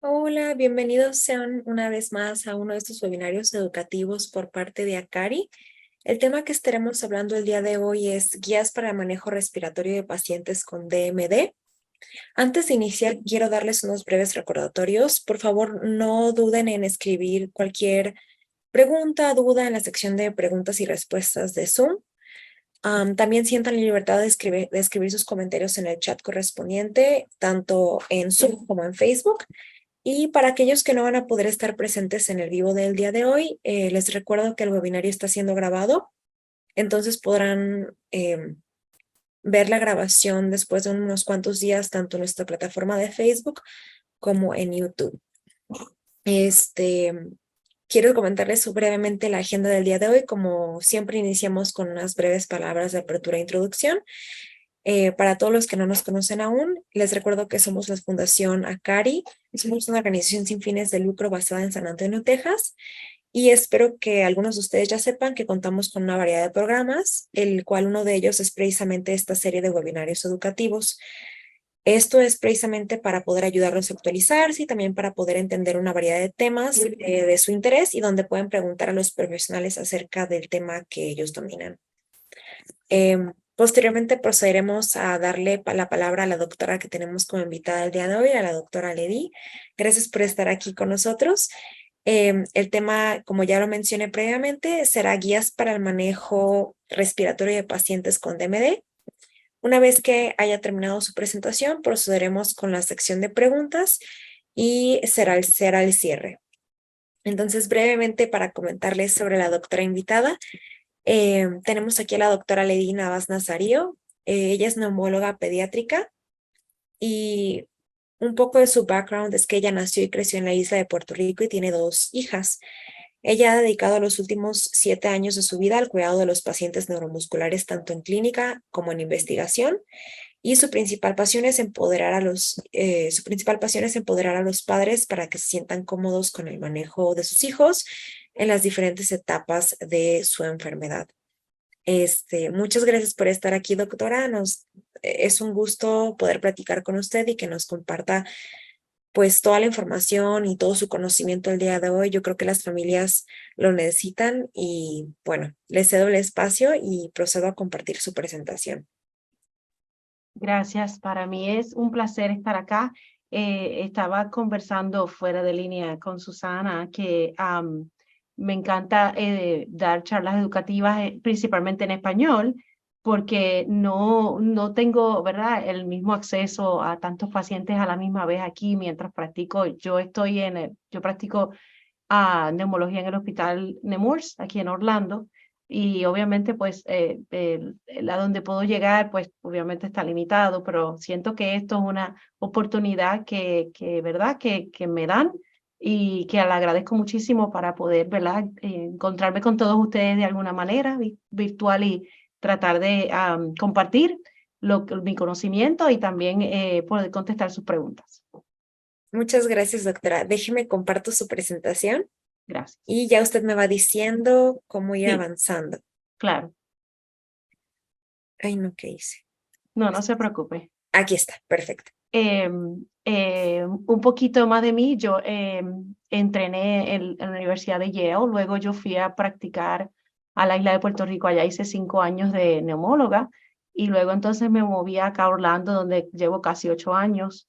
Hola, bienvenidos sean una vez más a uno de estos webinarios educativos por parte de Acari. El tema que estaremos hablando el día de hoy es guías para el manejo respiratorio de pacientes con DMD. Antes de iniciar, quiero darles unos breves recordatorios. Por favor, no duden en escribir cualquier pregunta, duda en la sección de preguntas y respuestas de Zoom. También sientan la libertad de escribir sus comentarios en el chat correspondiente, tanto en Zoom como en Facebook. Y para aquellos que no van a poder estar presentes en el vivo del día de hoy, les recuerdo que el webinario está siendo grabado, entonces podrán ver la grabación después de unos cuantos días, tanto en nuestra plataforma de Facebook como en YouTube. Quiero comentarles brevemente la agenda del día de hoy. Como siempre, iniciamos con unas breves palabras de apertura e introducción. Para todos los que no nos conocen aún, les recuerdo que somos la Fundación Acari. Somos una organización sin fines de lucro basada en San Antonio, Texas, y espero que algunos de ustedes ya sepan que contamos con una variedad de programas, el cual uno de ellos es precisamente esta serie de webinarios educativos. Esto es precisamente para poder ayudarlos a actualizarse y también para poder entender una variedad de temas de su interés y donde pueden preguntar a los profesionales acerca del tema que ellos dominan. Posteriormente procederemos a darle la palabra a la doctora que tenemos como invitada el día de hoy, a la doctora Ledy. Gracias por estar aquí con nosotros. El tema, como ya lo mencioné previamente, será guías para el manejo respiratorio de pacientes con DMD. Una vez que haya terminado su presentación, procederemos con la sección de preguntas y será el cierre. Entonces, brevemente para comentarles sobre la doctora invitada, tenemos aquí a la doctora Ledy Navas Nazario. Ella es neumóloga pediátrica y un poco de su background es que ella nació y creció en la isla de Puerto Rico y tiene 2 hijas. Ella ha dedicado los últimos 7 años de su vida al cuidado de los pacientes neuromusculares, tanto en clínica como en investigación, y su principal pasión es empoderar a los padres para que se sientan cómodos con el manejo de sus hijos en las diferentes etapas de su enfermedad. Muchas gracias por estar aquí, doctora. Es un gusto poder platicar con usted y que nos comparta pues toda la información y todo su conocimiento el día de hoy. Yo creo que las familias lo necesitan y bueno, le cedo el espacio y procedo a compartir su presentación. Gracias, para mí es un placer estar acá. Estaba conversando fuera de línea con Susana que me encanta dar charlas educativas, principalmente en español, porque no tengo, ¿verdad?, el mismo acceso a tantos pacientes a la misma vez aquí mientras practico. Yo practico neumología en el Hospital Nemours, aquí en Orlando. Y obviamente, pues, a donde puedo llegar, pues, obviamente está limitado, pero siento que esto es una oportunidad ¿verdad?, que me dan y que le agradezco muchísimo para poder, ¿verdad?, encontrarme con todos ustedes de alguna manera virtual y tratar de compartir mi conocimiento y también poder contestar sus preguntas. Muchas gracias, doctora. Déjeme comparto su presentación Gracias. y ya usted me va diciendo cómo ir Sí, avanzando. claro. Ay, no, ¿qué hice? No, no se preocupe. Aquí está, perfecto. Un poquito más de mí, yo entrené en la Universidad de Yale, luego yo fui a practicar a la isla de Puerto Rico, allá hice 5 años de neumóloga y luego entonces me moví acá a Orlando, donde llevo casi 8 años.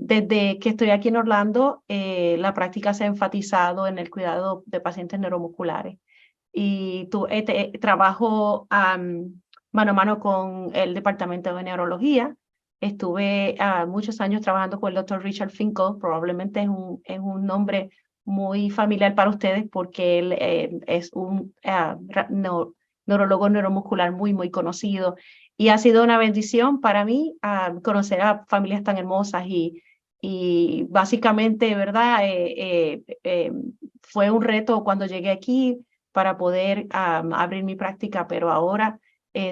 Desde que estoy aquí en Orlando, la práctica se ha enfatizado en el cuidado de pacientes neuromusculares y trabajo mano a mano con el Departamento de Neurología. Estuve muchos años trabajando con el doctor Richard Finkel, probablemente es un nombre muy familiar para ustedes porque él es un neurólogo neuromuscular muy conocido y ha sido una bendición para mí conocer a familias tan hermosas y básicamente, ¿verdad? Fue un reto cuando llegué aquí para poder abrir mi práctica, pero ahora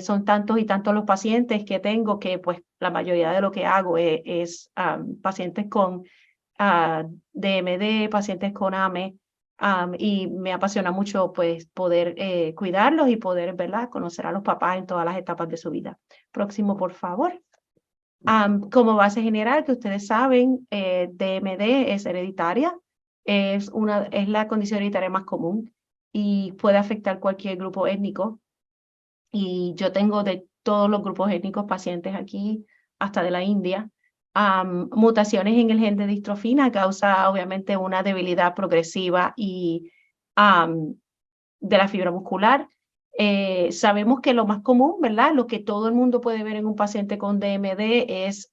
son tantos y tantos los pacientes que tengo que pues la mayoría de lo que hago es pacientes con DMD, pacientes con AME, y me apasiona mucho pues poder cuidarlos y poder, ¿verdad?, conocer a los papás en todas las etapas de su vida. Próximo, por favor. Como base general, que ustedes saben, DMD es hereditaria, es la condición hereditaria más común y puede afectar cualquier grupo étnico. Y yo tengo de todos los grupos étnicos pacientes aquí, hasta de la India. Mutaciones en el gen de distrofina causa obviamente una debilidad progresiva y de la fibra muscular. Sabemos que lo más común, ¿verdad? Lo que todo el mundo puede ver en un paciente con DMD es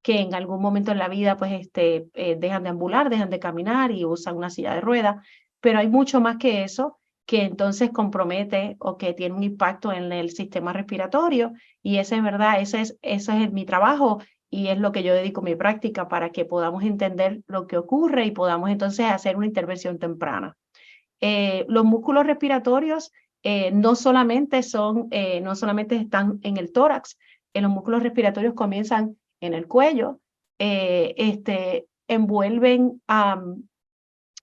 que en algún momento en la vida pues dejan de ambular, dejan de caminar y usan una silla de ruedas, pero hay mucho más que eso que entonces compromete o que tiene un impacto en el sistema respiratorio y eso es verdad, eso es mi trabajo y es lo que yo dedico mi práctica para que podamos entender lo que ocurre y podamos entonces hacer una intervención temprana. Los músculos respiratorios no solamente están en el tórax, los músculos respiratorios comienzan en el cuello, envuelven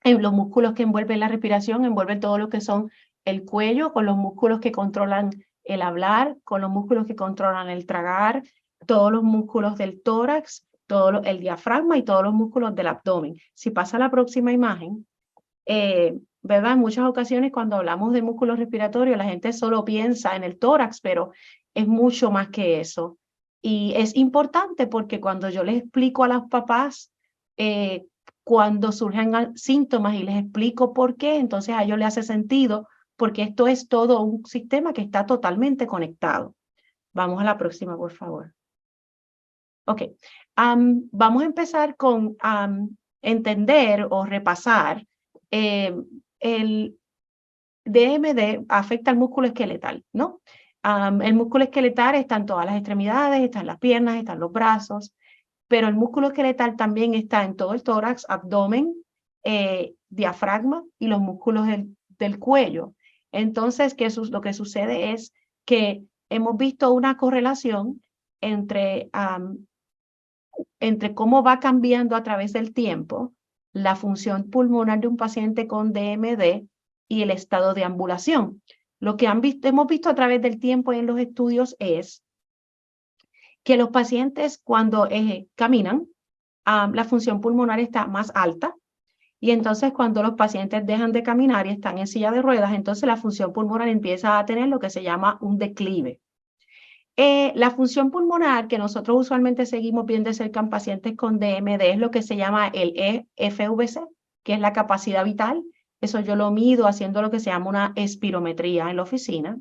en los músculos que envuelven la respiración, envuelven todo lo que son el cuello, con los músculos que controlan el hablar, con los músculos que controlan el tragar, todos los músculos del tórax, el diafragma y todos los músculos del abdomen. Si pasa a la próxima imagen, ¿verdad? En muchas ocasiones cuando hablamos de músculos respiratorios, la gente solo piensa en el tórax, pero es mucho más que eso. Y es importante porque cuando yo les explico a los papás, cuando surgen síntomas y les explico por qué, entonces a ellos les hace sentido, porque esto es todo un sistema que está totalmente conectado. Vamos a la próxima, por favor. Ok, vamos a empezar con entender o repasar el DMD afecta al músculo esqueletal, ¿no? El músculo esqueletal está en todas las extremidades, está en las piernas, está en los brazos, pero el músculo esqueletal también está en todo el tórax, abdomen, diafragma y los músculos del cuello. Entonces, lo que sucede es que hemos visto una correlación entre cómo va cambiando a través del tiempo la función pulmonar de un paciente con DMD y el estado de ambulación. Lo que hemos visto a través del tiempo en los estudios es que los pacientes cuando caminan, la función pulmonar está más alta y entonces cuando los pacientes dejan de caminar y están en silla de ruedas, entonces la función pulmonar empieza a tener lo que se llama un declive. La función pulmonar que nosotros usualmente seguimos bien de cerca en pacientes con DMD es lo que se llama el FVC, que es la capacidad vital. Eso yo lo mido haciendo lo que se llama una espirometría en la oficina.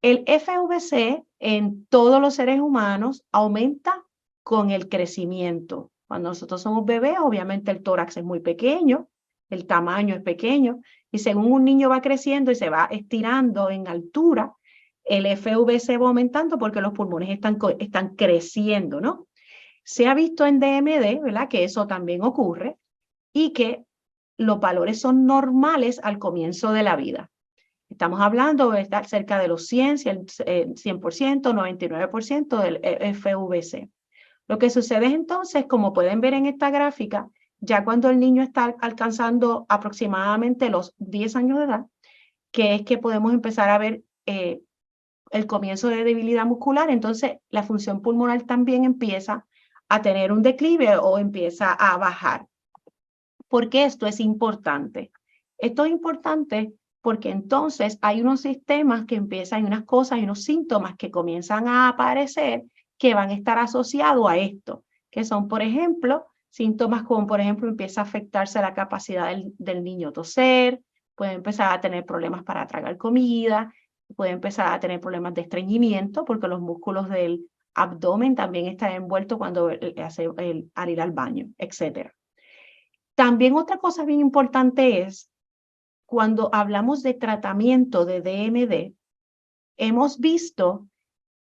El FVC en todos los seres humanos aumenta con el crecimiento. Cuando nosotros somos bebés, obviamente el tórax es muy pequeño, el tamaño es pequeño, y según un niño va creciendo y se va estirando en altura, el FVC va aumentando porque los pulmones están creciendo, ¿no? Se ha visto en DMD, ¿verdad? Que eso también ocurre y que los valores son normales al comienzo de la vida. Estamos hablando de estar cerca de los 100, 100%, 99% del FVC. Lo que sucede es entonces, como pueden ver en esta gráfica, ya cuando el niño está alcanzando aproximadamente los 10 años de edad, que es que podemos empezar a ver el comienzo de debilidad muscular, entonces la función pulmonar también empieza a tener un declive o empieza a bajar. ¿Por qué esto es importante? Esto es importante porque entonces hay unos sistemas que hay unas cosas y unos síntomas que comienzan a aparecer que van a estar asociados a esto, que son, por ejemplo, síntomas como, por ejemplo, empieza a afectarse la capacidad del niño toser, puede empezar a tener problemas para tragar comida, puede empezar a tener problemas de estreñimiento porque los músculos del abdomen también están envueltos cuando al ir al baño, etc. También otra cosa bien importante es cuando hablamos de tratamiento de DMD, hemos visto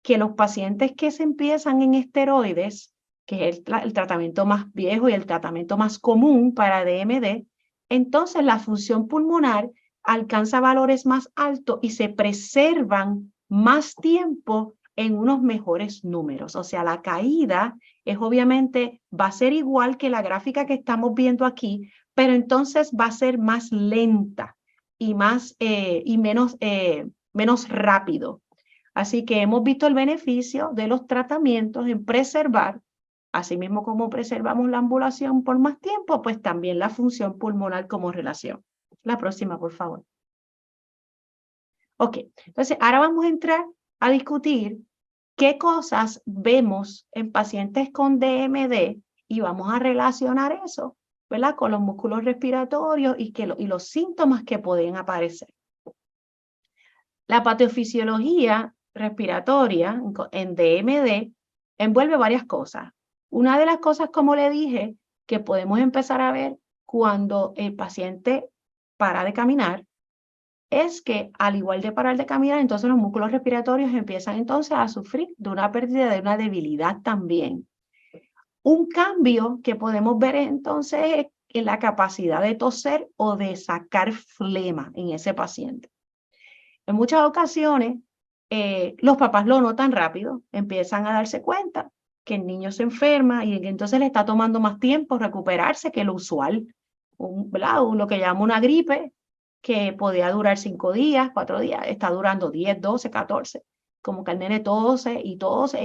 que los pacientes que se empiezan en esteroides, que es el tratamiento más viejo y el tratamiento más común para DMD, entonces la función pulmonar alcanza valores más altos y se preservan más tiempo en unos mejores números. O sea, la caída va a ser igual que la gráfica que estamos viendo aquí, pero entonces va a ser más lenta y menos rápido. Así que hemos visto el beneficio de los tratamientos en preservar, así mismo como preservamos la ambulación por más tiempo, pues también la función pulmonar como relación. La próxima, por favor. Ok, entonces ahora vamos a entrar a discutir qué cosas vemos en pacientes con DMD y vamos a relacionar eso, ¿verdad? Con los músculos respiratorios y los síntomas que pueden aparecer. La patofisiología respiratoria en DMD envuelve varias cosas. Una de las cosas, como le dije, que podemos empezar a ver cuando el paciente para de caminar, es que al igual de parar de caminar, entonces los músculos respiratorios empiezan entonces a sufrir de una pérdida de una debilidad también. Un cambio que podemos ver entonces en la capacidad de toser o de sacar flema en ese paciente. En muchas ocasiones, los papás lo notan rápido, empiezan a darse cuenta que el niño se enferma y que entonces le está tomando más tiempo recuperarse que lo usual. Lo que llama una gripe, que podía durar 5 días, 4 días, está durando 10, 12, 14. Como que el nene tose y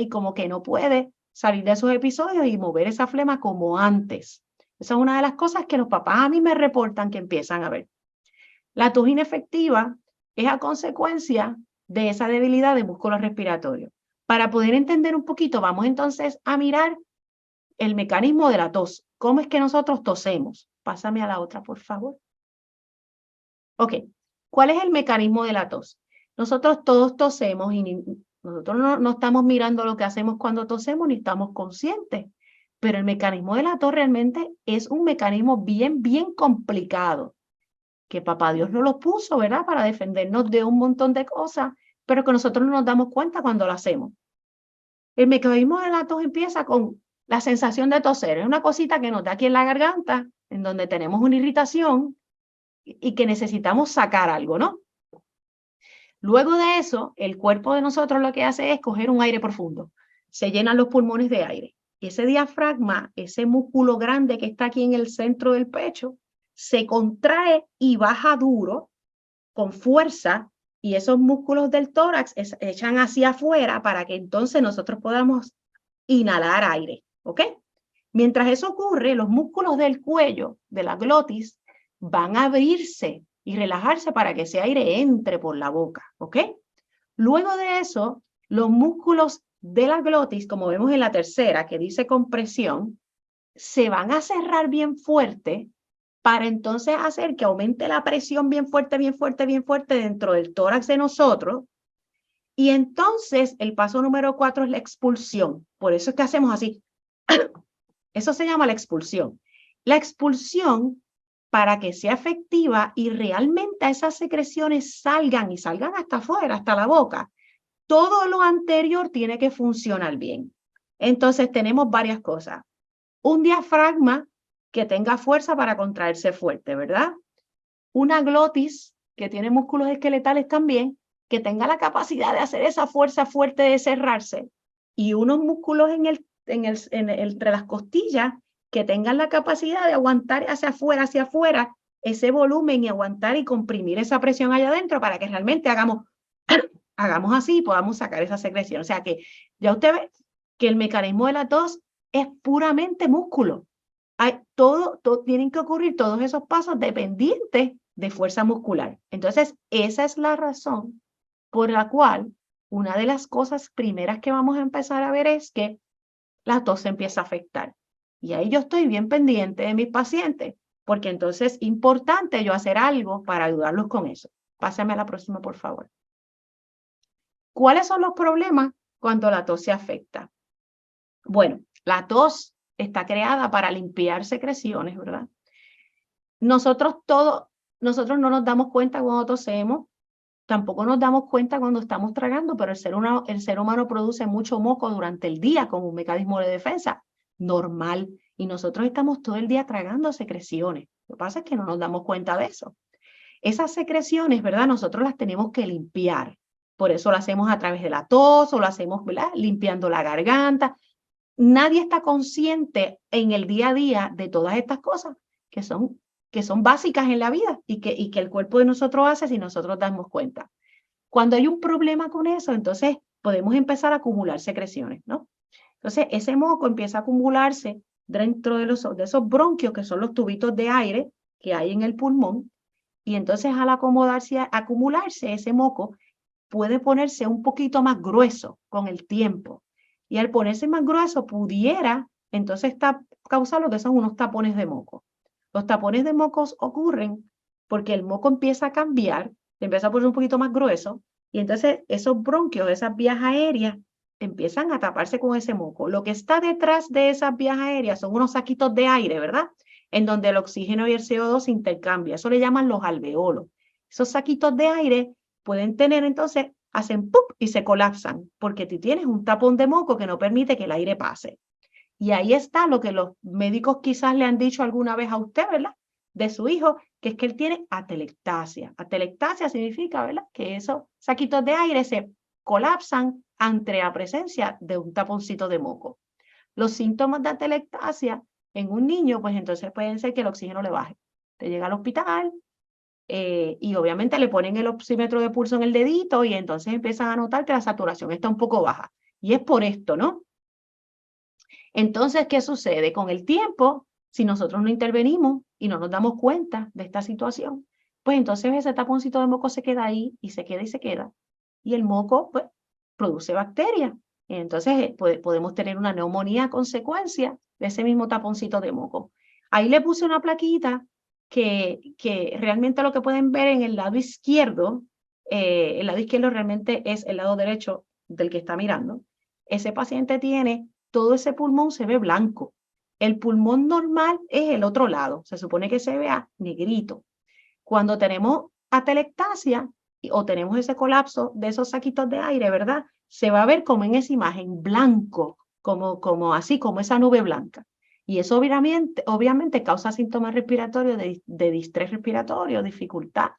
como que no puede salir de esos episodios y mover esa flema como antes. Esa es una de las cosas que los papás a mí me reportan que empiezan a ver. La tos inefectiva es a consecuencia de esa debilidad de músculo respiratorio. Para poder entender un poquito, vamos entonces a mirar el mecanismo de la tos. ¿Cómo es que nosotros tosemos? Pásame a la otra, por favor. Ok, ¿cuál es el mecanismo de la tos? Nosotros todos tosemos y nosotros no estamos mirando lo que hacemos cuando tosemos ni estamos conscientes, pero el mecanismo de la tos realmente es un mecanismo bien complicado, que papá Dios nos lo puso, ¿verdad? Para defendernos de un montón de cosas, pero que nosotros no nos damos cuenta cuando lo hacemos. El mecanismo de la tos empieza con la sensación de toser. Es una cosita que nos da aquí en la garganta, en donde tenemos una irritación y que necesitamos sacar algo, ¿no? Luego de eso, el cuerpo de nosotros lo que hace es coger un aire profundo. Se llenan los pulmones de aire. Y ese diafragma, ese músculo grande que está aquí en el centro del pecho, se contrae y baja duro, con fuerza, y esos músculos del tórax echan hacia afuera para que entonces nosotros podamos inhalar aire, ¿ok? Mientras eso ocurre, los músculos del cuello, de la glotis, van a abrirse y relajarse para que ese aire entre por la boca, ¿ok? Luego de eso, los músculos de la glotis, como vemos en la tercera, que dice compresión, se van a cerrar bien fuerte para entonces hacer que aumente la presión bien fuerte dentro del tórax de nosotros. Y entonces el paso número 4 es la expulsión. Por eso es que hacemos así. Eso se llama la expulsión. La expulsión, para que sea efectiva y realmente esas secreciones salgan y salgan hasta afuera, hasta la boca, todo lo anterior tiene que funcionar bien. Entonces tenemos varias cosas. Un diafragma que tenga fuerza para contraerse fuerte, ¿verdad? Una glotis que tiene músculos esqueletales también, que tenga la capacidad de hacer esa fuerza fuerte de cerrarse, y unos músculos entre las costillas que tengan la capacidad de aguantar hacia afuera, ese volumen y aguantar y comprimir esa presión allá adentro para que realmente hagamos así y podamos sacar esa secreción. O sea que ya usted ve que el mecanismo de la tos es puramente músculo. Tienen que ocurrir todos esos pasos dependientes de fuerza muscular. Entonces, esa es la razón por la cual una de las cosas primeras que vamos a empezar a ver es que la tos se empieza a afectar. Y ahí yo estoy bien pendiente de mis pacientes, porque entonces es importante yo hacer algo para ayudarlos con eso. Pásame a la próxima, por favor. ¿Cuáles son los problemas cuando la tos se afecta? Bueno, la tos está creada para limpiar secreciones, ¿verdad? Nosotros no nos damos cuenta cuando tosemos, tampoco nos damos cuenta cuando estamos tragando, pero el ser humano produce mucho moco durante el día como un mecanismo de defensa normal, y nosotros estamos todo el día tragando secreciones. Lo que pasa es que no nos damos cuenta de eso. Esas secreciones, ¿verdad? Nosotros las tenemos que limpiar. Por eso lo hacemos a través de la tos o lo hacemos, ¿verdad? Limpiando la garganta. Nadie está consciente en el día a día de todas estas cosas que son básicas en la vida y que el cuerpo de nosotros hace si nosotros damos cuenta. Cuando hay un problema con eso, entonces podemos empezar a acumular secreciones, ¿no? Entonces, ese moco empieza a acumularse dentro de esos bronquios, que son los tubitos de aire que hay en el pulmón, y entonces al acumularse ese moco, puede ponerse un poquito más grueso con el tiempo. Y al ponerse más grueso, pudiera entonces causar lo que son unos tapones de moco. Los tapones de mocos ocurren porque el moco empieza a cambiar, empieza a poner un poquito más grueso, y entonces esos bronquios, esas vías aéreas, empiezan a taparse con ese moco. Lo que está detrás de esas vías aéreas son unos saquitos de aire, ¿verdad? En donde el oxígeno y el CO2 se intercambian. Eso le llaman los alveolos. Esos saquitos de aire pueden tener entonces, hacen ¡pup! Y se colapsan, porque tú tienes un tapón de moco que no permite que el aire pase. Y ahí está lo que los médicos quizás le han dicho alguna vez a usted, ¿verdad? De su hijo, que es que él tiene atelectasia. Atelectasia significa, ¿verdad? Que esos saquitos de aire se colapsan ante la presencia de un taponcito de moco. Los síntomas de atelectasia en un niño, pues entonces pueden ser que el oxígeno le baje. Te llega al hospital, y obviamente le ponen el oxímetro de pulso en el dedito y entonces empiezan a notar que la saturación está un poco baja. Y es por esto, ¿no? Entonces, ¿qué sucede? Con el tiempo, si nosotros no intervenimos y no nos damos cuenta de esta situación, pues entonces ese taponcito de moco se queda ahí y se queda y se queda. Y el moco, pues, produce bacterias. Entonces, podemos tener una neumonía a consecuencia de ese mismo taponcito de moco. Ahí le puse una plaquita que realmente lo que pueden ver en el lado izquierdo realmente es el lado derecho del que está mirando. Ese paciente tiene todo ese pulmón, se ve blanco. El pulmón normal es el otro lado, se supone que se vea negrito. Cuando tenemos atelectasia o tenemos ese colapso de esos saquitos de aire, ¿verdad? Se va a ver como en esa imagen blanco, así como esa nube blanca. Y eso obviamente causa síntomas respiratorios de distrés respiratorio, dificultad,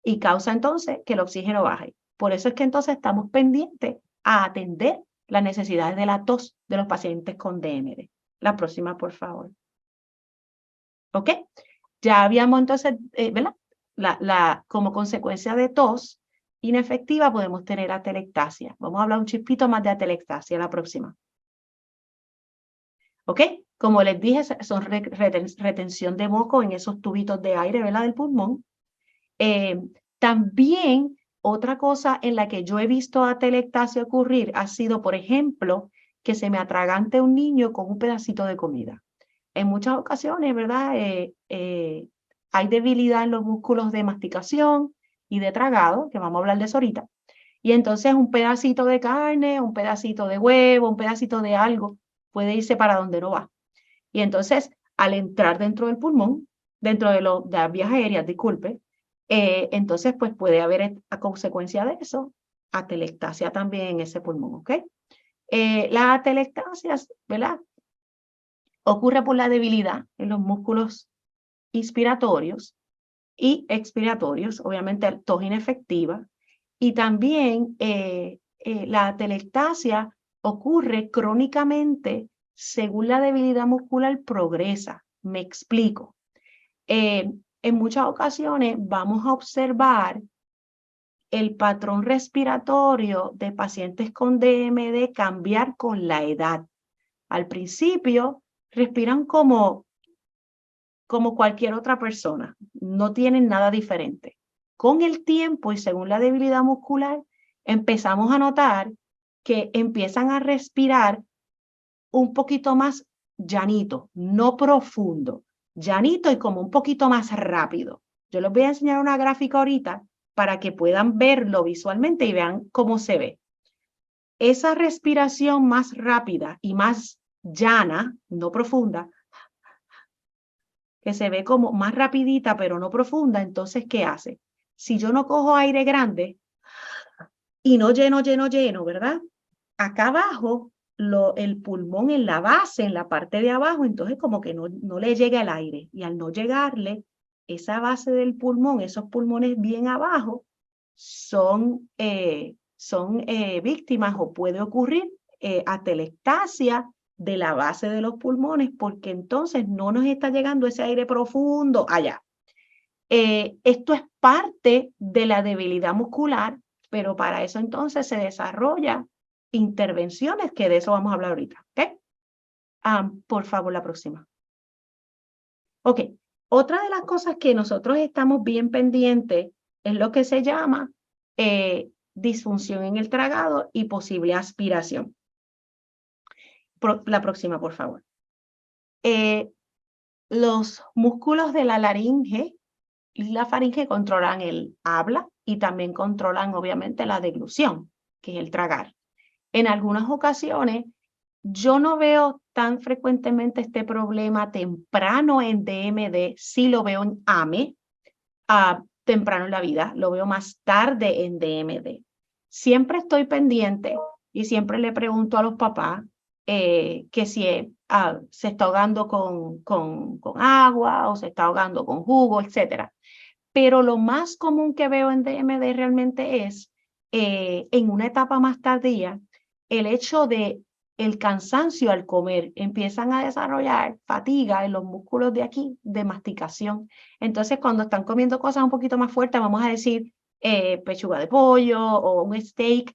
y causa entonces que el oxígeno baje. Por eso es que entonces estamos pendientes a atender las necesidades de la tos de los pacientes con DMD. La próxima, por favor. ¿Ok? Ya habíamos entonces, ¿verdad? Como consecuencia de tos inefectiva podemos tener atelectasia. Vamos a hablar un chispito más de atelectasia la próxima. ¿Ok? Como les dije, son retención de moco en esos tubitos de aire, ¿verdad? Del pulmón. También otra cosa en la que yo he visto atelectasia ocurrir ha sido, por ejemplo, que se me atragante un niño con un pedacito de comida. En muchas ocasiones, ¿verdad? Hay debilidad en los músculos de masticación y de tragado, que vamos a hablar de eso ahorita. Y entonces un pedacito de carne, un pedacito de huevo, un pedacito de algo puede irse para donde no va. Y entonces, al entrar dentro del pulmón, dentro de las vías aéreas, disculpe, entonces pues puede haber a consecuencia de eso atelectasia también en ese pulmón, ¿ok? La atelectasia, ¿verdad? Ocurre por la debilidad en los músculos inspiratorios y expiratorios, obviamente tos inefectiva, y también la atelectasia ocurre crónicamente según la debilidad muscular progresa. Me explico. En muchas ocasiones vamos a observar el patrón respiratorio de pacientes con DMD cambiar con la edad. Al principio respiran como cualquier otra persona, no tienen nada diferente. Con el tiempo y según la debilidad muscular, empezamos a notar que empiezan a respirar un poquito más llanito, no profundo, llanito y como un poquito más rápido. Yo les voy a enseñar una gráfica ahorita para que puedan verlo visualmente y vean cómo se ve. Esa respiración más rápida y más llana, no profunda, que se ve como más rapidita pero no profunda, entonces, ¿qué hace? Si yo no cojo aire grande y no lleno, ¿verdad? Acá abajo, el pulmón en la base, en la parte de abajo, entonces como que no le llega el aire. Y al no llegarle, esa base del pulmón, esos pulmones bien abajo, son víctimas o puede ocurrir atelectasia de la base de los pulmones porque entonces no nos está llegando ese aire profundo allá. Esto es parte de la debilidad muscular pero para eso entonces se desarrolla intervenciones, que de eso vamos a hablar ahorita, ¿ok? Por favor, la próxima. Ok, otra de las cosas que nosotros estamos bien pendientes es lo que se llama disfunción en el tragado y posible aspiración. La próxima, por favor. Los músculos de la laringe y la faringe controlan el habla y también controlan, obviamente, la deglución, que es el tragar. En algunas ocasiones, yo no veo tan frecuentemente este problema temprano en DMD, sí lo veo en AME, temprano en la vida, lo veo más tarde en DMD. Siempre estoy pendiente y siempre le pregunto a los papás que si se está ahogando con agua o se está ahogando con jugo, etcétera. Pero lo más común que veo en DMD realmente es, en una etapa más tardía, el hecho de el cansancio al comer. Empiezan a desarrollar fatiga en los músculos de aquí, de masticación. Entonces, cuando están comiendo cosas un poquito más fuertes, vamos a decir pechuga de pollo o un steak,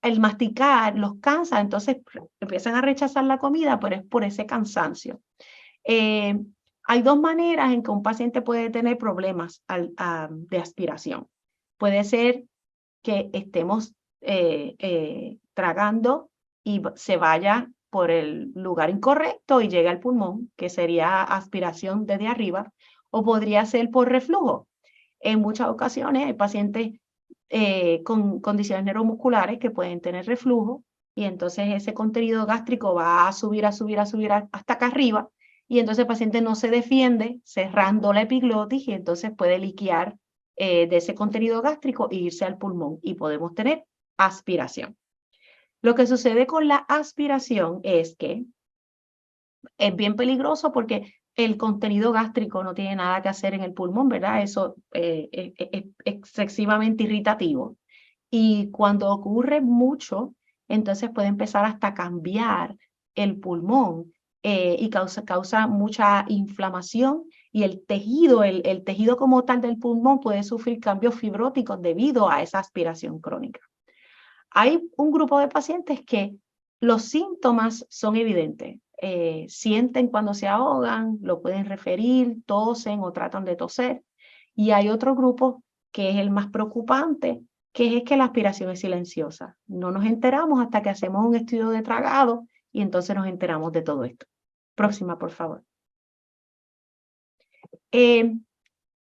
el masticar los cansa, entonces empiezan a rechazar la comida, pero es por ese cansancio. Hay dos maneras en que un paciente puede tener problemas de aspiración. Puede ser que estemos tragando y se vaya por el lugar incorrecto y llegue al pulmón, que sería aspiración desde arriba, o podría ser por reflujo. En muchas ocasiones hay pacientes con condiciones neuromusculares que pueden tener reflujo y entonces ese contenido gástrico va a subir, hasta acá arriba y entonces el paciente no se defiende cerrando la epiglotis y entonces puede liquear de ese contenido gástrico e irse al pulmón y podemos tener aspiración. Lo que sucede con la aspiración es que es bien peligroso porque el contenido gástrico no tiene nada que hacer en el pulmón, ¿verdad? Eso es excesivamente irritativo. Y cuando ocurre mucho, entonces puede empezar hasta a cambiar el pulmón y causa mucha inflamación y el tejido como tal del pulmón puede sufrir cambios fibróticos debido a esa aspiración crónica. Hay un grupo de pacientes que los síntomas son evidentes. Sienten cuando se ahogan, lo pueden referir, tosen o tratan de toser. Y hay otro grupo que es el más preocupante, que es que la aspiración es silenciosa. No nos enteramos hasta que hacemos un estudio de tragado y entonces nos enteramos de todo esto. Próxima, por favor. En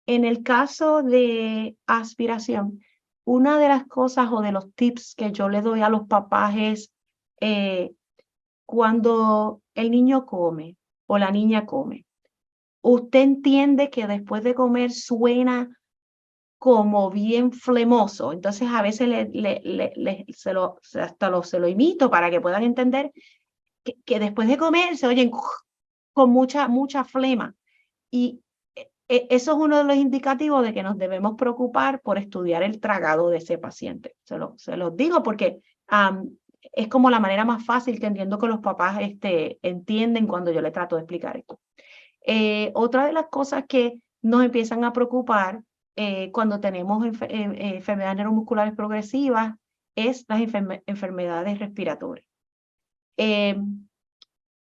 el caso de aspiración, una de las cosas o de los tips que yo le doy a los papás es cuando el niño come o la niña come, usted entiende que después de comer suena como bien flemoso, entonces a veces se lo imito para que puedan entender que después de comer se oyen con mucha flema y eso es uno de los indicativos de que nos debemos preocupar por estudiar el tragado de ese paciente. Se los digo porque es como la manera más fácil que entiendo que los papás entienden cuando yo les trato de explicar esto. Otra de las cosas que nos empiezan a preocupar cuando tenemos enfermedades neuromusculares progresivas es las enfermedades respiratorias.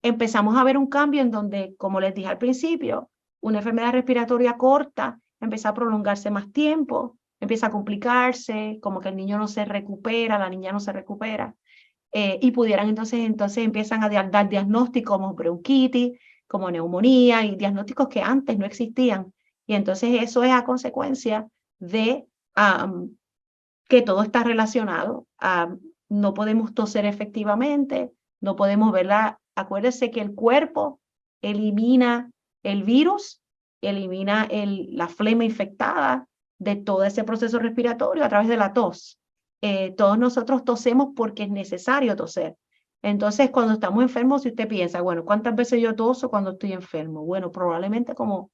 Empezamos a ver un cambio en donde, como les dije al principio, una enfermedad respiratoria corta empieza a prolongarse más tiempo, empieza a complicarse, como que el niño no se recupera, la niña no se recupera, y pudieran entonces empiezan a dar diagnósticos como bronquitis, como neumonía, y diagnósticos que antes no existían. Y entonces eso es a consecuencia de que todo está relacionado. No podemos toser efectivamente, no podemos verla. Acuérdese que el cuerpo elimina el virus, elimina la flema infectada de todo ese proceso respiratorio a través de la tos. Todos nosotros tosemos porque es necesario toser. Entonces, cuando estamos enfermos, si usted piensa, bueno, ¿cuántas veces yo toso cuando estoy enfermo? Bueno, probablemente como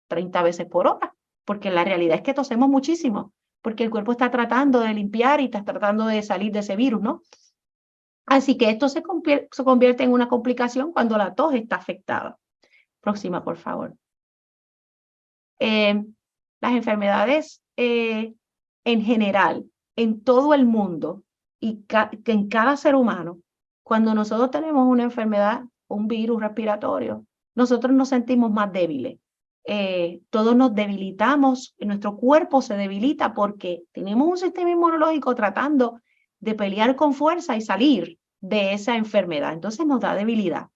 30 veces por hora, porque la realidad es que tosemos muchísimo, porque el cuerpo está tratando de limpiar y está tratando de salir de ese virus, ¿no? Así que esto se convierte en una complicación cuando la tos está afectada. Próxima, por favor. Las enfermedades en general en todo el mundo y que en cada ser humano, cuando nosotros tenemos una enfermedad, un virus respiratorio, nosotros nos sentimos más débiles. Todos nos debilitamos, nuestro cuerpo se debilita porque tenemos un sistema inmunológico tratando de pelear con fuerza y salir de esa enfermedad. Entonces nos da debilidad.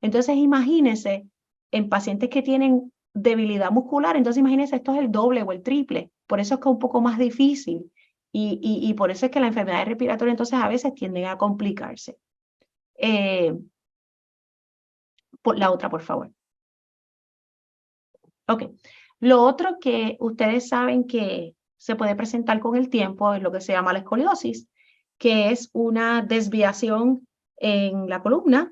Entonces imagínense en pacientes que tienen debilidad muscular, entonces imagínense, esto es el doble o el triple. Por eso es que es un poco más difícil y por eso es que la enfermedad respiratoria entonces a veces tienden a complicarse. La otra, por favor. Ok. Lo otro que ustedes saben que se puede presentar con el tiempo es lo que se llama la escoliosis, que es una desviación en la columna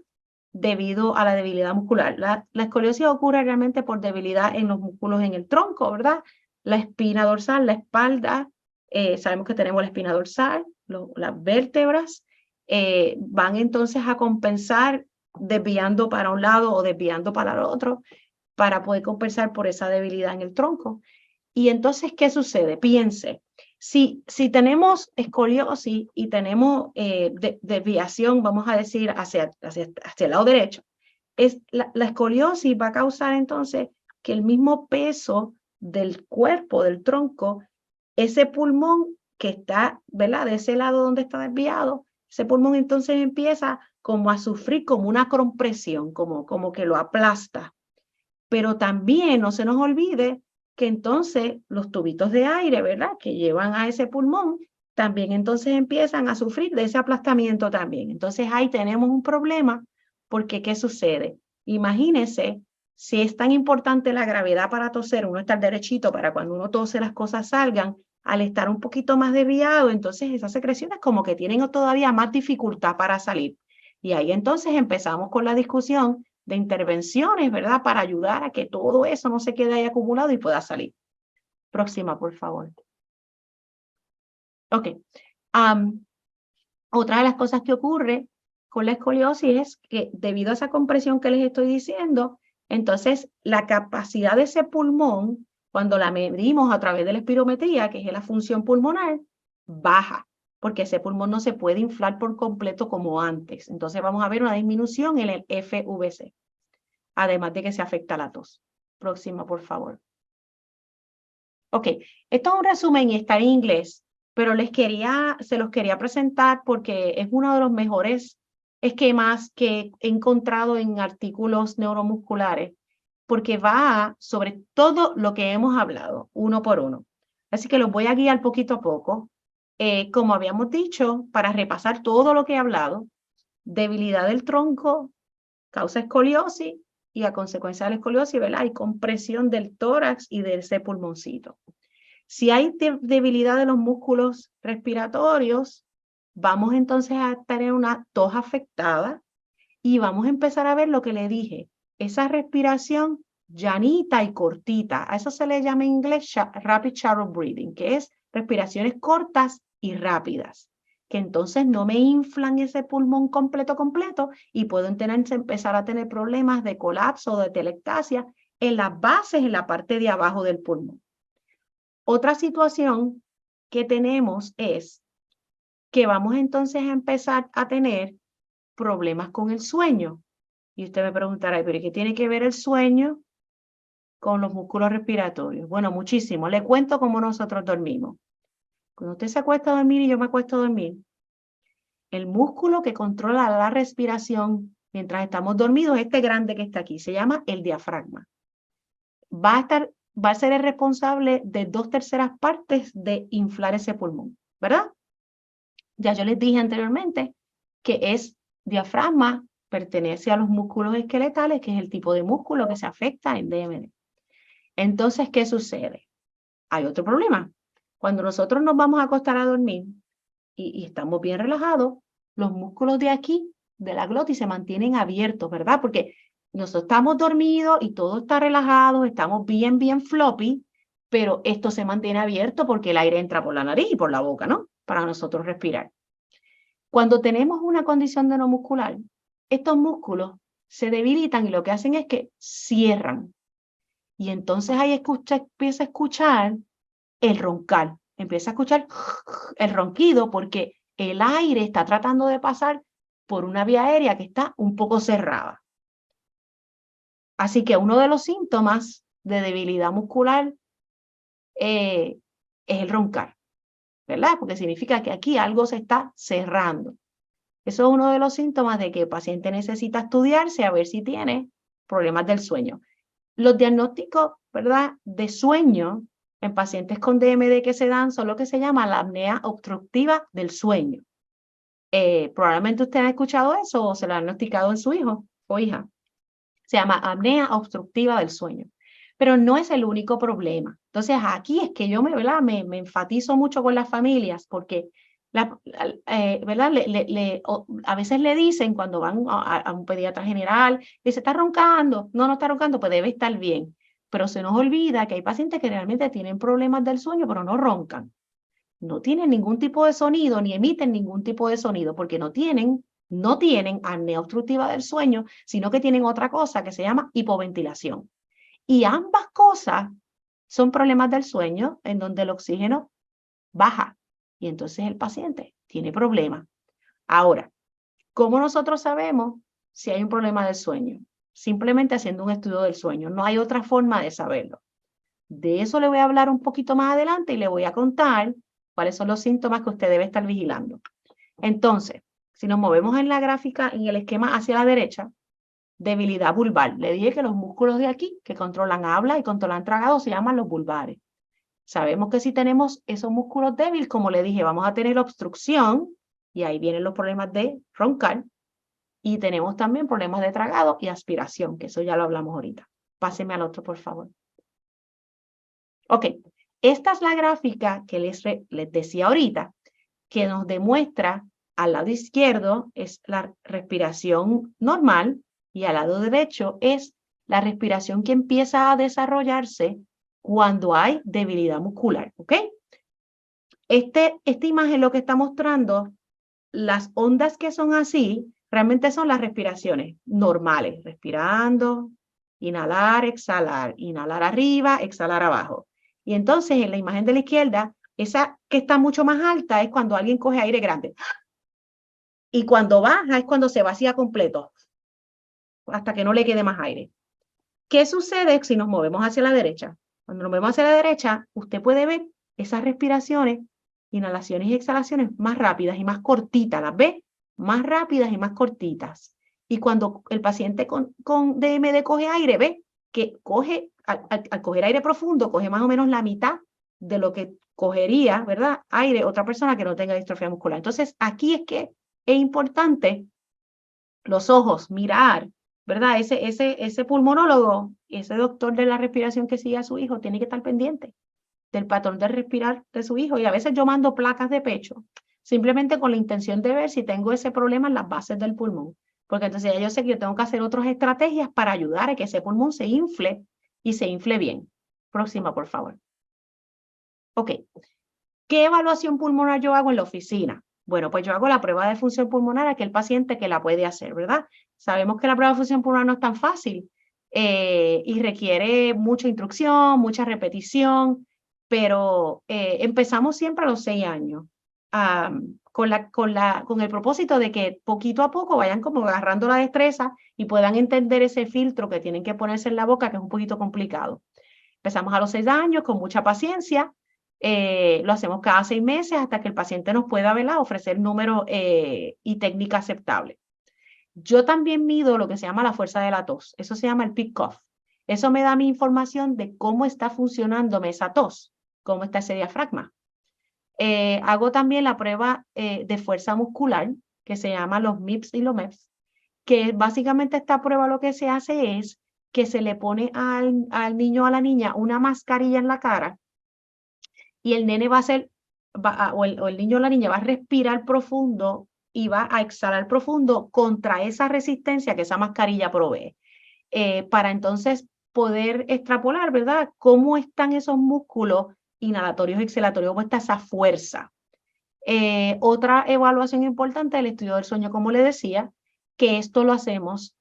debido a la debilidad muscular. La escoliosis ocurre realmente por debilidad en los músculos en el tronco, ¿verdad? La espina dorsal, la espalda, sabemos que tenemos la espina dorsal, las vértebras, van entonces a compensar desviando para un lado o desviando para el otro para poder compensar por esa debilidad en el tronco. Y entonces, ¿qué sucede? Piense, si tenemos escoliosis y tenemos desviación, vamos a decir, hacia el lado derecho, la escoliosis va a causar entonces que el mismo peso del cuerpo, del tronco, ese pulmón que está, ¿verdad? De ese lado donde está desviado, ese pulmón entonces empieza como a sufrir como una compresión, como que lo aplasta. Pero también no se nos olvide que entonces los tubitos de aire, ¿verdad? Que llevan a ese pulmón, también entonces empiezan a sufrir de ese aplastamiento también. Entonces ahí tenemos un problema porque ¿qué sucede? Imagínense si es tan importante la gravedad para toser, uno estar derechito para cuando uno tose las cosas salgan, al estar un poquito más desviado, entonces esas secreciones como que tienen todavía más dificultad para salir. Y ahí entonces empezamos con la discusión de intervenciones, ¿verdad? Para ayudar a que todo eso no se quede ahí acumulado y pueda salir. Próxima, por favor. Ok. Otra de las cosas que ocurre con la escoliosis es que debido a esa compresión que les estoy diciendo, entonces la capacidad de ese pulmón, cuando la medimos a través de la espirometría, que es la función pulmonar, baja, porque ese pulmón no se puede inflar por completo como antes. Entonces vamos a ver una disminución en el FVC, además de que se afecta la tos. Próxima, por favor. Ok, esto es un resumen y está en inglés, pero se los quería presentar porque es uno de los mejores esquemas que he encontrado en artículos neuromusculares, porque va sobre todo lo que hemos hablado, uno por uno. Así que los voy a guiar poquito a poco. Como habíamos dicho, para repasar todo lo que he hablado, debilidad del tronco causa escoliosis y a consecuencia de la escoliosis, ¿verdad? Hay compresión del tórax y de ese pulmoncito. Si hay debilidad de los músculos respiratorios, vamos entonces a tener una tos afectada y vamos a empezar a ver lo que le dije, esa respiración llanita y cortita. A eso se le llama en inglés rapid shallow breathing, que es respiraciones cortas y rápidas, que entonces no me inflan ese pulmón completo y puedo empezar a tener problemas de colapso o de telectasia en las bases, en la parte de abajo del pulmón. Otra situación que tenemos es que vamos entonces a empezar a tener problemas con el sueño. Y usted me preguntará, ¿pero qué tiene que ver el sueño con los músculos respiratorios? Bueno, muchísimo. Le cuento cómo nosotros dormimos. Cuando usted se acuesta a dormir y yo me acuesto a dormir, el músculo que controla la respiración mientras estamos dormidos, este grande que está aquí, se llama el diafragma. Va a ser el responsable de 2/3 partes de inflar ese pulmón, ¿verdad? Ya yo les dije anteriormente que es diafragma, pertenece a los músculos esqueletales, que es el tipo de músculo que se afecta en DMD. Entonces, ¿qué sucede? Hay otro problema. Cuando nosotros nos vamos a acostar a dormir y estamos bien relajados, los músculos de aquí, de la glotis, se mantienen abiertos, ¿verdad? Porque nosotros estamos dormidos y todo está relajado, estamos bien floppy, pero esto se mantiene abierto porque el aire entra por la nariz y por la boca, ¿no? Para nosotros respirar. Cuando tenemos una condición neuromuscular, estos músculos se debilitan y lo que hacen es que cierran. Y entonces ahí empieza a escuchar el roncar. empieza a escuchar el ronquido porque el aire está tratando de pasar por una vía aérea que está un poco cerrada. Así que uno de los síntomas de debilidad muscular es el roncar, ¿verdad? Porque significa que aquí algo se está cerrando. Eso es uno de los síntomas de que el paciente necesita estudiarse a ver si tiene problemas del sueño. Los diagnósticos, ¿verdad?, de sueño en pacientes con DMD que se dan son lo que se llama la apnea obstructiva del sueño. Probablemente usted ha escuchado eso o se lo ha diagnosticado en su hijo o hija. Se llama apnea obstructiva del sueño. Pero no es el único problema. Entonces, aquí es que yo ¿verdad? Me enfatizo mucho con las familias porque ¿verdad? A veces le dicen cuando van a un pediatra general, dice, ¿está roncando? No, no está roncando, pues debe estar bien. Pero se nos olvida que hay pacientes que realmente tienen problemas del sueño, pero no roncan. No tienen ningún tipo de sonido, ni emiten ningún tipo de sonido, porque no tienen apnea obstructiva del sueño, sino que tienen otra cosa que se llama hipoventilación. Y ambas cosas son problemas del sueño en donde el oxígeno baja y entonces el paciente tiene problemas. Ahora, ¿cómo nosotros sabemos si hay un problema del sueño? Simplemente haciendo un estudio del sueño. No hay otra forma de saberlo. De eso le voy a hablar un poquito más adelante y le voy a contar cuáles son los síntomas que usted debe estar vigilando. Entonces, si nos movemos en la gráfica, en el esquema hacia la derecha, debilidad vulvar. Le dije que los músculos de aquí, que controlan habla y controlan tragado, se llaman los vulvares. Sabemos que si tenemos esos músculos débiles, como le dije, vamos a tener obstrucción, y ahí vienen los problemas de roncar, y tenemos también problemas de tragado y aspiración, que eso ya lo hablamos ahorita. Páseme al otro, por favor. Ok, esta es la gráfica que les decía ahorita, que nos demuestra al lado izquierdo es la respiración normal y al lado derecho es la respiración que empieza a desarrollarse cuando hay debilidad muscular, ¿ok? Esta imagen lo que está mostrando, las ondas que son así, realmente son las respiraciones normales, respirando, inhalar arriba, exhalar abajo. Y entonces en la imagen de la izquierda, esa que está mucho más alta es cuando alguien coge aire grande. Y cuando baja es cuando se vacía completo, hasta que no le quede más aire. ¿Qué sucede si nos movemos hacia la derecha? Cuando nos movemos hacia la derecha, usted puede ver esas respiraciones, inhalaciones y exhalaciones más rápidas y más cortitas, ¿las ve? Más rápidas y más cortitas. Y cuando el paciente con DMD coge aire, ve que coge, al coger aire profundo, coge más o menos la mitad de lo que cogería, ¿verdad? Aire otra persona que no tenga distrofia muscular. Entonces, aquí es que es importante los ojos, mirar, ¿verdad? Ese pulmonólogo, ese doctor de la respiración que sigue a su hijo, tiene que estar pendiente del patrón de respirar de su hijo. Y a veces yo mando placas de pecho, simplemente con la intención de ver si tengo ese problema en las bases del pulmón. Porque entonces ya yo sé que yo tengo que hacer otras estrategias para ayudar a que ese pulmón se infle y se infle bien. Próxima, por favor. Ok. ¿Qué evaluación pulmonar yo hago en la oficina? Bueno, pues yo hago la prueba de función pulmonar a aquel paciente que la puede hacer, ¿verdad? Sabemos que la prueba de función pulmonar no es tan fácil y requiere mucha instrucción, mucha repetición, pero empezamos siempre a los 6 años con el propósito de que poquito a poco vayan como agarrando la destreza y puedan entender ese filtro que tienen que ponerse en la boca, que es un poquito complicado. Empezamos a los 6 años con mucha paciencia. Lo hacemos cada 6 meses hasta que el paciente nos pueda, ¿verdad?, ofrecer números y técnica aceptable. Yo también mido lo que se llama la fuerza de la tos. Eso se llama el peak cough. Eso me da mi información de cómo está funcionando esa tos, cómo está ese diafragma. Hago también la prueba de fuerza muscular, que se llama los MIPS y los MEPS, que básicamente esta prueba lo que se hace es que se le pone al niño o a la niña una mascarilla en la cara y el nene va a hacer, o el niño o la niña va a respirar profundo y va a exhalar profundo contra esa resistencia que esa mascarilla provee. Para entonces poder extrapolar, ¿verdad?, cómo están esos músculos inhalatorios y exhalatorios, cómo está esa fuerza. Otra evaluación importante del estudio del sueño, como le decía, que esto lo hacemos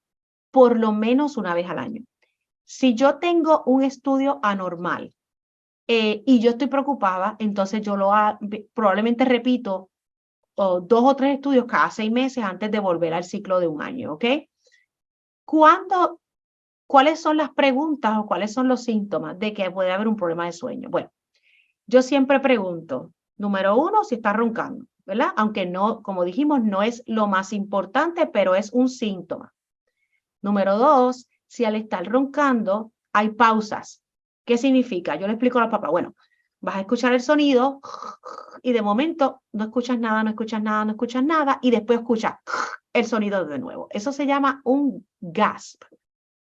por lo menos una vez al año. Si yo tengo un estudio anormal, y yo estoy preocupada, entonces yo probablemente repito 2 o 3 estudios cada 6 meses antes de volver al ciclo de un año, ¿ok? ¿Cuáles son las preguntas o cuáles son los síntomas de que puede haber un problema de sueño? Bueno, yo siempre pregunto, número 1, si está roncando, ¿verdad? Aunque no, como dijimos, no es lo más importante, pero es un síntoma. Número 2, si al estar roncando hay pausas. ¿Qué significa? Yo le explico a los papás, bueno, vas a escuchar el sonido y de momento no escuchas nada, no escuchas nada, no escuchas nada y después escuchas el sonido de nuevo. Eso se llama un gasp,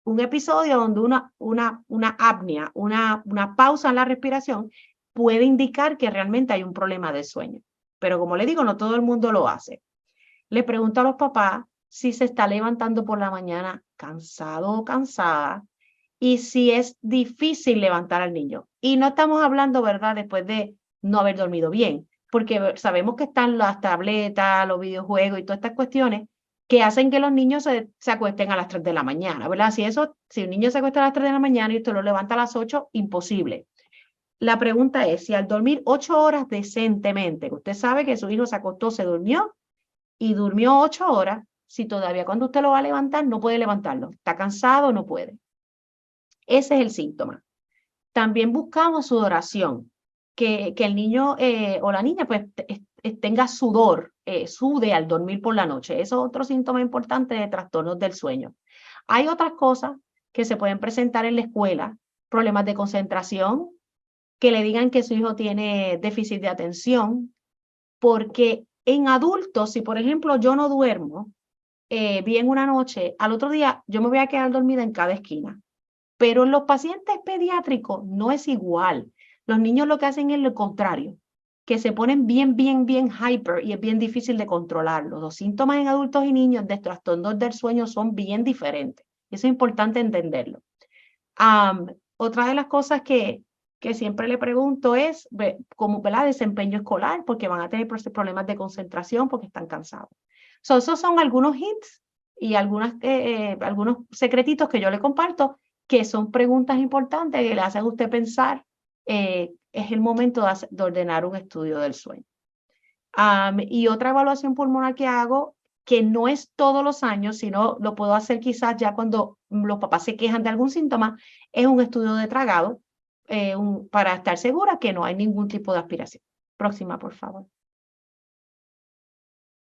un episodio donde una apnea, una pausa en la respiración puede indicar que realmente hay un problema de sueño. Pero como le digo, no todo el mundo lo hace. Le pregunto a los papás si se está levantando por la mañana cansado o cansada y si es difícil levantar al niño. Y no estamos hablando, ¿verdad?, después de no haber dormido bien, porque sabemos que están las tabletas, los videojuegos y todas estas cuestiones que hacen que los niños se acuesten a las 3 de la mañana, ¿verdad? Si un niño se acuesta a las 3 de la mañana y usted lo levanta a las 8, imposible. La pregunta es, si al dormir 8 horas decentemente, usted sabe que su hijo se acostó, se durmió y durmió 8 horas, si todavía cuando usted lo va a levantar no puede levantarlo, está cansado, no puede. Ese es el síntoma. También buscamos sudoración, que el niño o la niña pues tenga sudor, sude al dormir por la noche. Eso es otro síntoma importante de trastornos del sueño. Hay otras cosas que se pueden presentar en la escuela, problemas de concentración, que le digan que su hijo tiene déficit de atención, porque en adultos, si por ejemplo yo no duermo bien una noche, al otro día yo me voy a quedar dormida en cada esquina. Pero en los pacientes pediátricos no es igual. Los niños lo que hacen es lo contrario, que se ponen bien, bien, bien hyper y es bien difícil de controlarlo. Los síntomas en adultos y niños de trastornos del sueño son bien diferentes. Eso es importante entenderlo. Otra de las cosas que siempre le pregunto es cómo, ¿verdad?, desempeño escolar, porque van a tener problemas de concentración porque están cansados. Esos son algunos hints y algunos secretitos que yo le comparto, que son preguntas importantes que le hacen a usted pensar, es el momento de ordenar un estudio del sueño. Y otra evaluación pulmonar que hago, que no es todos los años, sino lo puedo hacer quizás ya cuando los papás se quejan de algún síntoma, es un estudio de tragado para estar segura que no hay ningún tipo de aspiración. Próxima, por favor.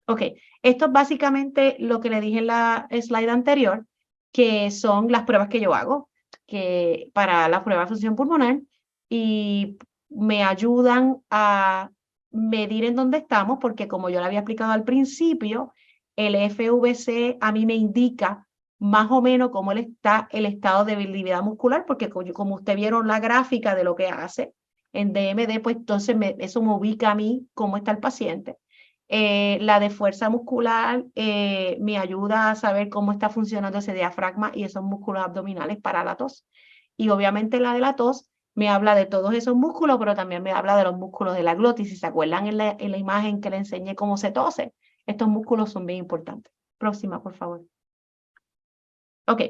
Ok, esto es básicamente lo que le dije en la slide anterior, que son las pruebas que yo hago para la prueba de función pulmonar y me ayudan a medir en dónde estamos, porque como yo le había explicado al principio, el FVC a mí me indica más o menos cómo está el estado de debilidad muscular, porque como usted vieron la gráfica de lo que hace en DMD, pues entonces eso me ubica a mí cómo está el paciente. La de fuerza muscular me ayuda a saber cómo está funcionando ese diafragma y esos músculos abdominales para la tos. Y obviamente la de la tos me habla de todos esos músculos, pero también me habla de los músculos de la glotis. Si se acuerdan en la imagen que le enseñé cómo se tose, estos músculos son bien importantes. Próxima, por favor. Ok.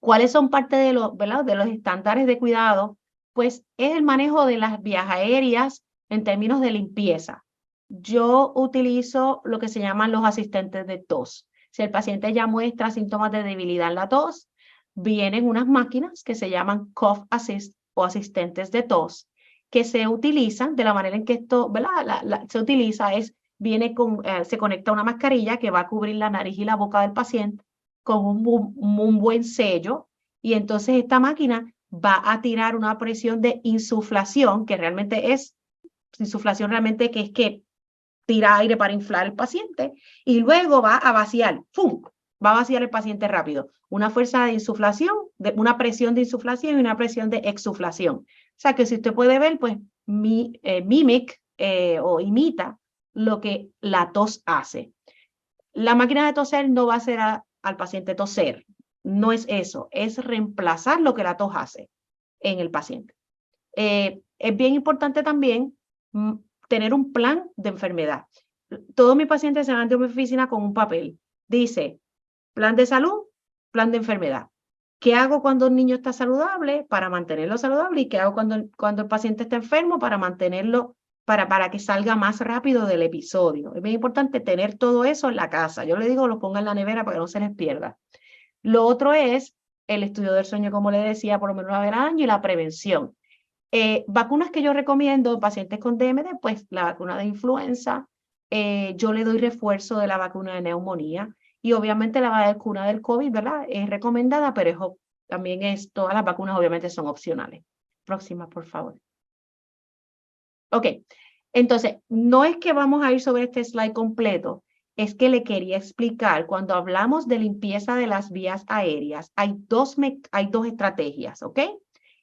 ¿Cuáles son parte de ¿verdad?, de los estándares de cuidado? Pues es el manejo de las vías aéreas en términos de limpieza. Yo utilizo lo que se llaman los asistentes de tos. Si el paciente ya muestra síntomas de debilidad en la tos, vienen unas máquinas que se llaman Cough Assist o asistentes de tos, que se utilizan de la manera en que esto, ¿verdad?, se utiliza se conecta a una mascarilla que va a cubrir la nariz y la boca del paciente con un buen sello, y entonces esta máquina va a tirar una presión de insuflación, que realmente es insuflación realmente que es que tira aire para inflar el paciente, y luego va a vaciar, ¡fum!, va a vaciar el paciente rápido. Una fuerza de insuflación, una presión de insuflación y una presión de exuflación. O sea que si usted puede ver, pues mimic o imita lo que la tos hace. La máquina de toser no va a hacer al paciente toser, no es eso, es reemplazar lo que la tos hace en el paciente. Es bien importante también tener un plan de enfermedad. Todos mis pacientes se van de mi oficina con un papel. Dice, plan de salud, plan de enfermedad. ¿Qué hago cuando un niño está saludable para mantenerlo saludable? ¿Y qué hago cuando el paciente está enfermo para mantenerlo, para que salga más rápido del episodio? Es bien importante tener todo eso en la casa. Yo le digo, lo ponga en la nevera para que no se les pierda. Lo otro es el estudio del sueño, como le decía, por lo menos una vez al año y la prevención. Vacunas que yo recomiendo en pacientes con DMD, pues la vacuna de influenza, yo le doy refuerzo de la vacuna de neumonía y obviamente la vacuna del COVID, ¿verdad? Es recomendada, pero también todas las vacunas obviamente son opcionales. Próxima, por favor. Ok, entonces, no es que vamos a ir sobre este slide completo, es que le quería explicar, cuando hablamos de limpieza de las vías aéreas, hay dos estrategias, ¿ok?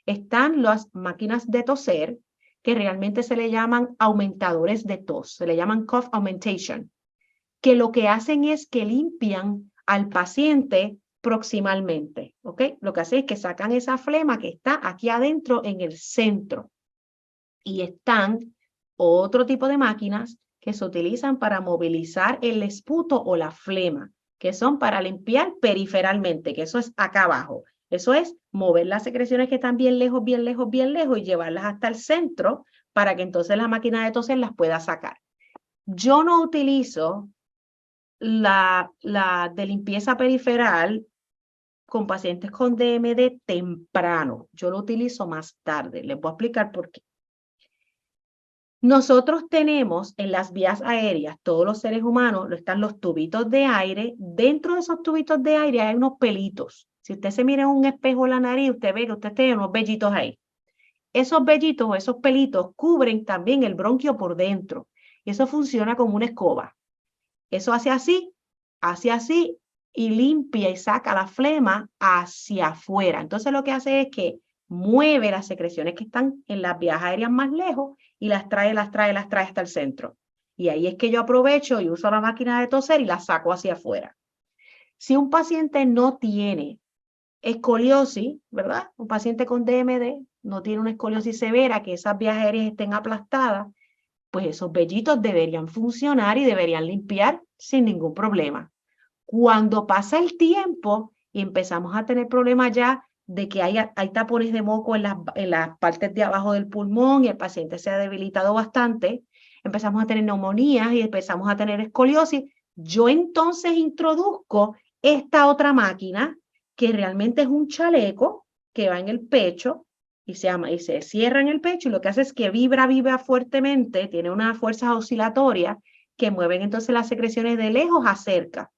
Están las máquinas de toser, que realmente se le llaman aumentadores de tos, se le llaman cough augmentation, que lo que hacen es que limpian al paciente proximalmente, ¿ok? Lo que hacen es que sacan esa flema que está aquí adentro en el centro. Y están otro tipo de máquinas que se utilizan para movilizar el esputo o la flema, que son para limpiar periferalmente, que eso es acá abajo. Eso es mover las secreciones que están bien lejos, bien lejos, bien lejos y llevarlas hasta el centro para que entonces la máquina de toser las pueda sacar. Yo no utilizo la de limpieza periferal con pacientes con DMD temprano. Yo lo utilizo más tarde. Les voy a explicar por qué. Nosotros tenemos en las vías aéreas, todos los seres humanos, están los tubitos de aire. Dentro de esos tubitos de aire hay unos pelitos. Si usted se mira en un espejo en la nariz, usted ve que usted tiene unos vellitos ahí. Esos vellitos o esos pelitos cubren también el bronquio por dentro. Y eso funciona como una escoba. Eso hace así y limpia y saca la flema hacia afuera. Entonces lo que hace es que mueve las secreciones que están en las vías aéreas más lejos y las trae hasta el centro. Y ahí es que yo aprovecho y uso la máquina de toser y la saco hacia afuera. Si un paciente no tiene escoliosis, ¿verdad? Un paciente con DMD no tiene una escoliosis severa, que esas vías aéreas estén aplastadas, pues esos vellitos deberían funcionar y deberían limpiar sin ningún problema. Cuando pasa el tiempo y empezamos a tener problemas ya de que hay tapones de moco en las partes de abajo del pulmón y el paciente se ha debilitado bastante, empezamos a tener neumonías y empezamos a tener escoliosis, yo entonces introduzco esta otra máquina que realmente es un chaleco que va en el pecho y se cierra en el pecho y lo que hace es que vibra fuertemente, tiene unas fuerzas oscilatorias que mueven entonces las secreciones de lejos a cerca.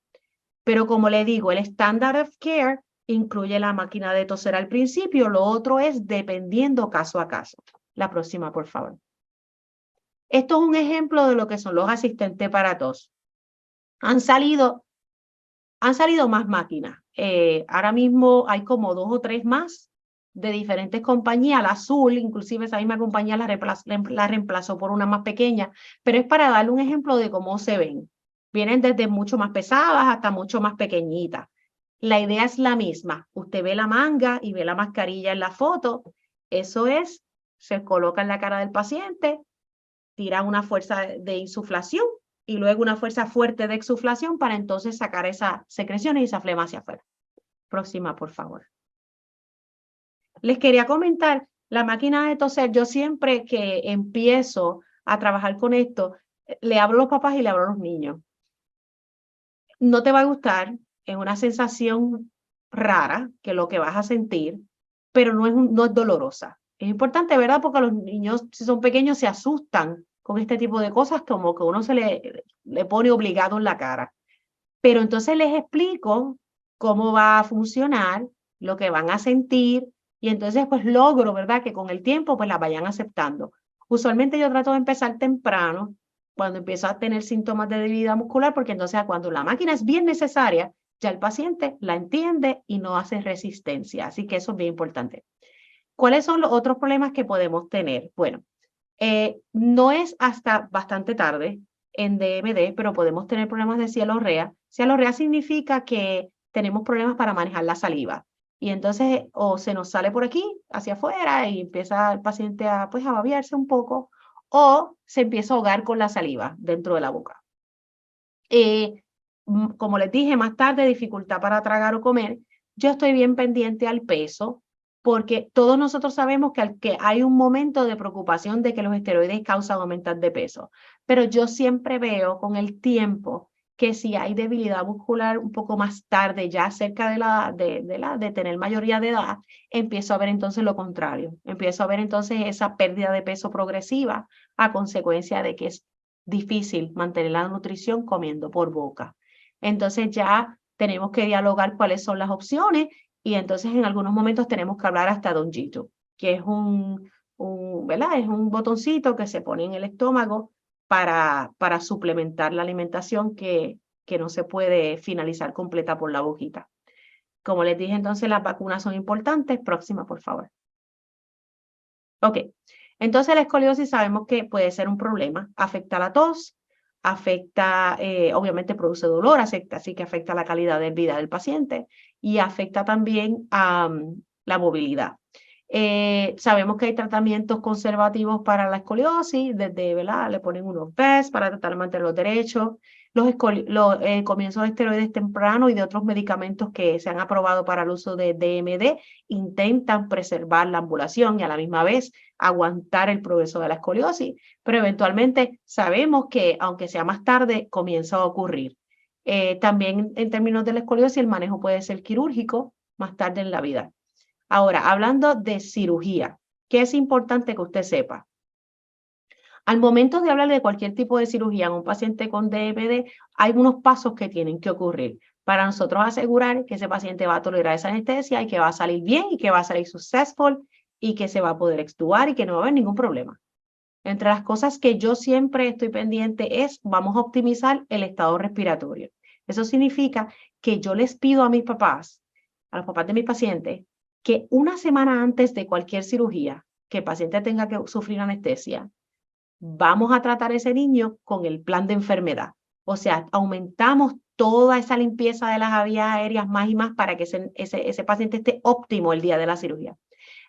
Pero como le digo, el standard of care incluye la máquina de toser al principio, lo otro es dependiendo caso a caso. La próxima, por favor. Esto es un ejemplo de lo que son los asistentes para tos. Han salido más máquinas. Ahora mismo hay como 2 o 3 más de diferentes compañías. La azul, inclusive esa misma compañía la reemplazó por una más pequeña, pero es para darle un ejemplo de cómo se ven. Vienen desde mucho más pesadas hasta mucho más pequeñitas. La idea es la misma. Usted ve la manga y ve la mascarilla en la foto. Eso es, se coloca en la cara del paciente, tira una fuerza de insuflación y luego una fuerza fuerte de exuflación para entonces sacar esa secreción y esa flema hacia afuera. Próxima, por favor. Les quería comentar, la máquina de toser, yo siempre que empiezo a trabajar con esto, le hablo a los papás y le hablo a los niños. No te va a gustar, es una sensación rara que lo que vas a sentir, pero no es dolorosa. Es importante, ¿verdad? Porque los niños, si son pequeños, se asustan con este tipo de cosas, como que uno se le pone obligado en la cara. Pero entonces les explico cómo va a funcionar, lo que van a sentir, y entonces pues logro, ¿verdad? Que con el tiempo pues la vayan aceptando. Usualmente yo trato de empezar temprano, cuando empiezo a tener síntomas de debilidad muscular, porque entonces cuando la máquina es bien necesaria, ya el paciente la entiende y no hace resistencia. Así que eso es bien importante. ¿Cuáles son los otros problemas que podemos tener? Bueno, no es hasta bastante tarde en DMD, pero podemos tener problemas de cialorrea. Cialorrea significa que tenemos problemas para manejar la saliva. Y entonces o se nos sale por aquí, hacia afuera, y empieza el paciente pues, a babearse un poco, o se empieza a ahogar con la saliva dentro de la boca. Como les dije más tarde, dificultad para tragar o comer. yo estoy bien pendiente al peso, porque todos nosotros sabemos que hay un momento de preocupación de que los esteroides causan aumentar de peso, pero yo siempre veo con el tiempo que si hay debilidad muscular un poco más tarde, ya cerca de tener mayoría de edad, empiezo a ver entonces lo contrario. Empiezo a ver entonces esa pérdida de peso progresiva a consecuencia de que es difícil mantener la nutrición comiendo por boca. Entonces ya tenemos que dialogar cuáles son las opciones y entonces en algunos momentos tenemos que hablar hasta de un G-tube, que es ¿verdad? Es un botoncito que se pone en el estómago para suplementar la alimentación que no se puede finalizar completa por la boquita. Como les dije, entonces las vacunas son importantes. Próxima, por favor. Ok, entonces la escoliosis sabemos que puede ser un problema. Afecta la tos, afecta, obviamente produce dolor, así que afecta la calidad de vida del paciente y afecta también a la movilidad. Sabemos que hay tratamientos conservativos para la escoliosis, desde, ¿verdad? Le ponen unos VES para tratar de mantenerlos derechos, los comienzos de esteroides tempranos y de otros medicamentos que se han aprobado para el uso de DMD intentan preservar la ambulación y a la misma vez aguantar el progreso de la escoliosis, pero eventualmente sabemos que, aunque sea más tarde, comienza a ocurrir. También en términos de la escoliosis, el manejo puede ser quirúrgico más tarde en la vida. Ahora, hablando de cirugía, ¿qué es importante que usted sepa? Al momento de hablar de cualquier tipo de cirugía en un paciente con DMD, hay unos pasos que tienen que ocurrir para nosotros asegurar que ese paciente va a tolerar esa anestesia y que va a salir bien y que va a salir successful y que se va a poder extubar y que no va a haber ningún problema. Entre las cosas que yo siempre estoy pendiente es, vamos a optimizar el estado respiratorio. Eso significa que yo les pido a mis papás, a los papás de mis pacientes, que una semana antes de cualquier cirugía que el paciente tenga que sufrir anestesia, vamos a tratar a ese niño con el plan de enfermedad. O sea, aumentamos toda esa limpieza de las vías aéreas más y más para que ese paciente esté óptimo el día de la cirugía.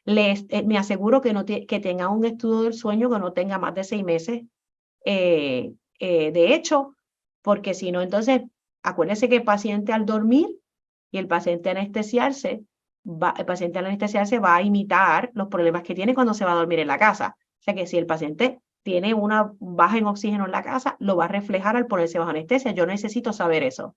Me aseguro que tenga un estudio del sueño que no tenga más de 6 meses de hecho, porque si no, entonces, acuérdense que el paciente al dormir y el paciente anestesiarse, el paciente al anestesiarse va a imitar los problemas que tiene cuando se va a dormir en la casa. O sea que si el paciente tiene una baja en oxígeno en la casa, lo va a reflejar al ponerse bajo anestesia. Yo necesito saber eso.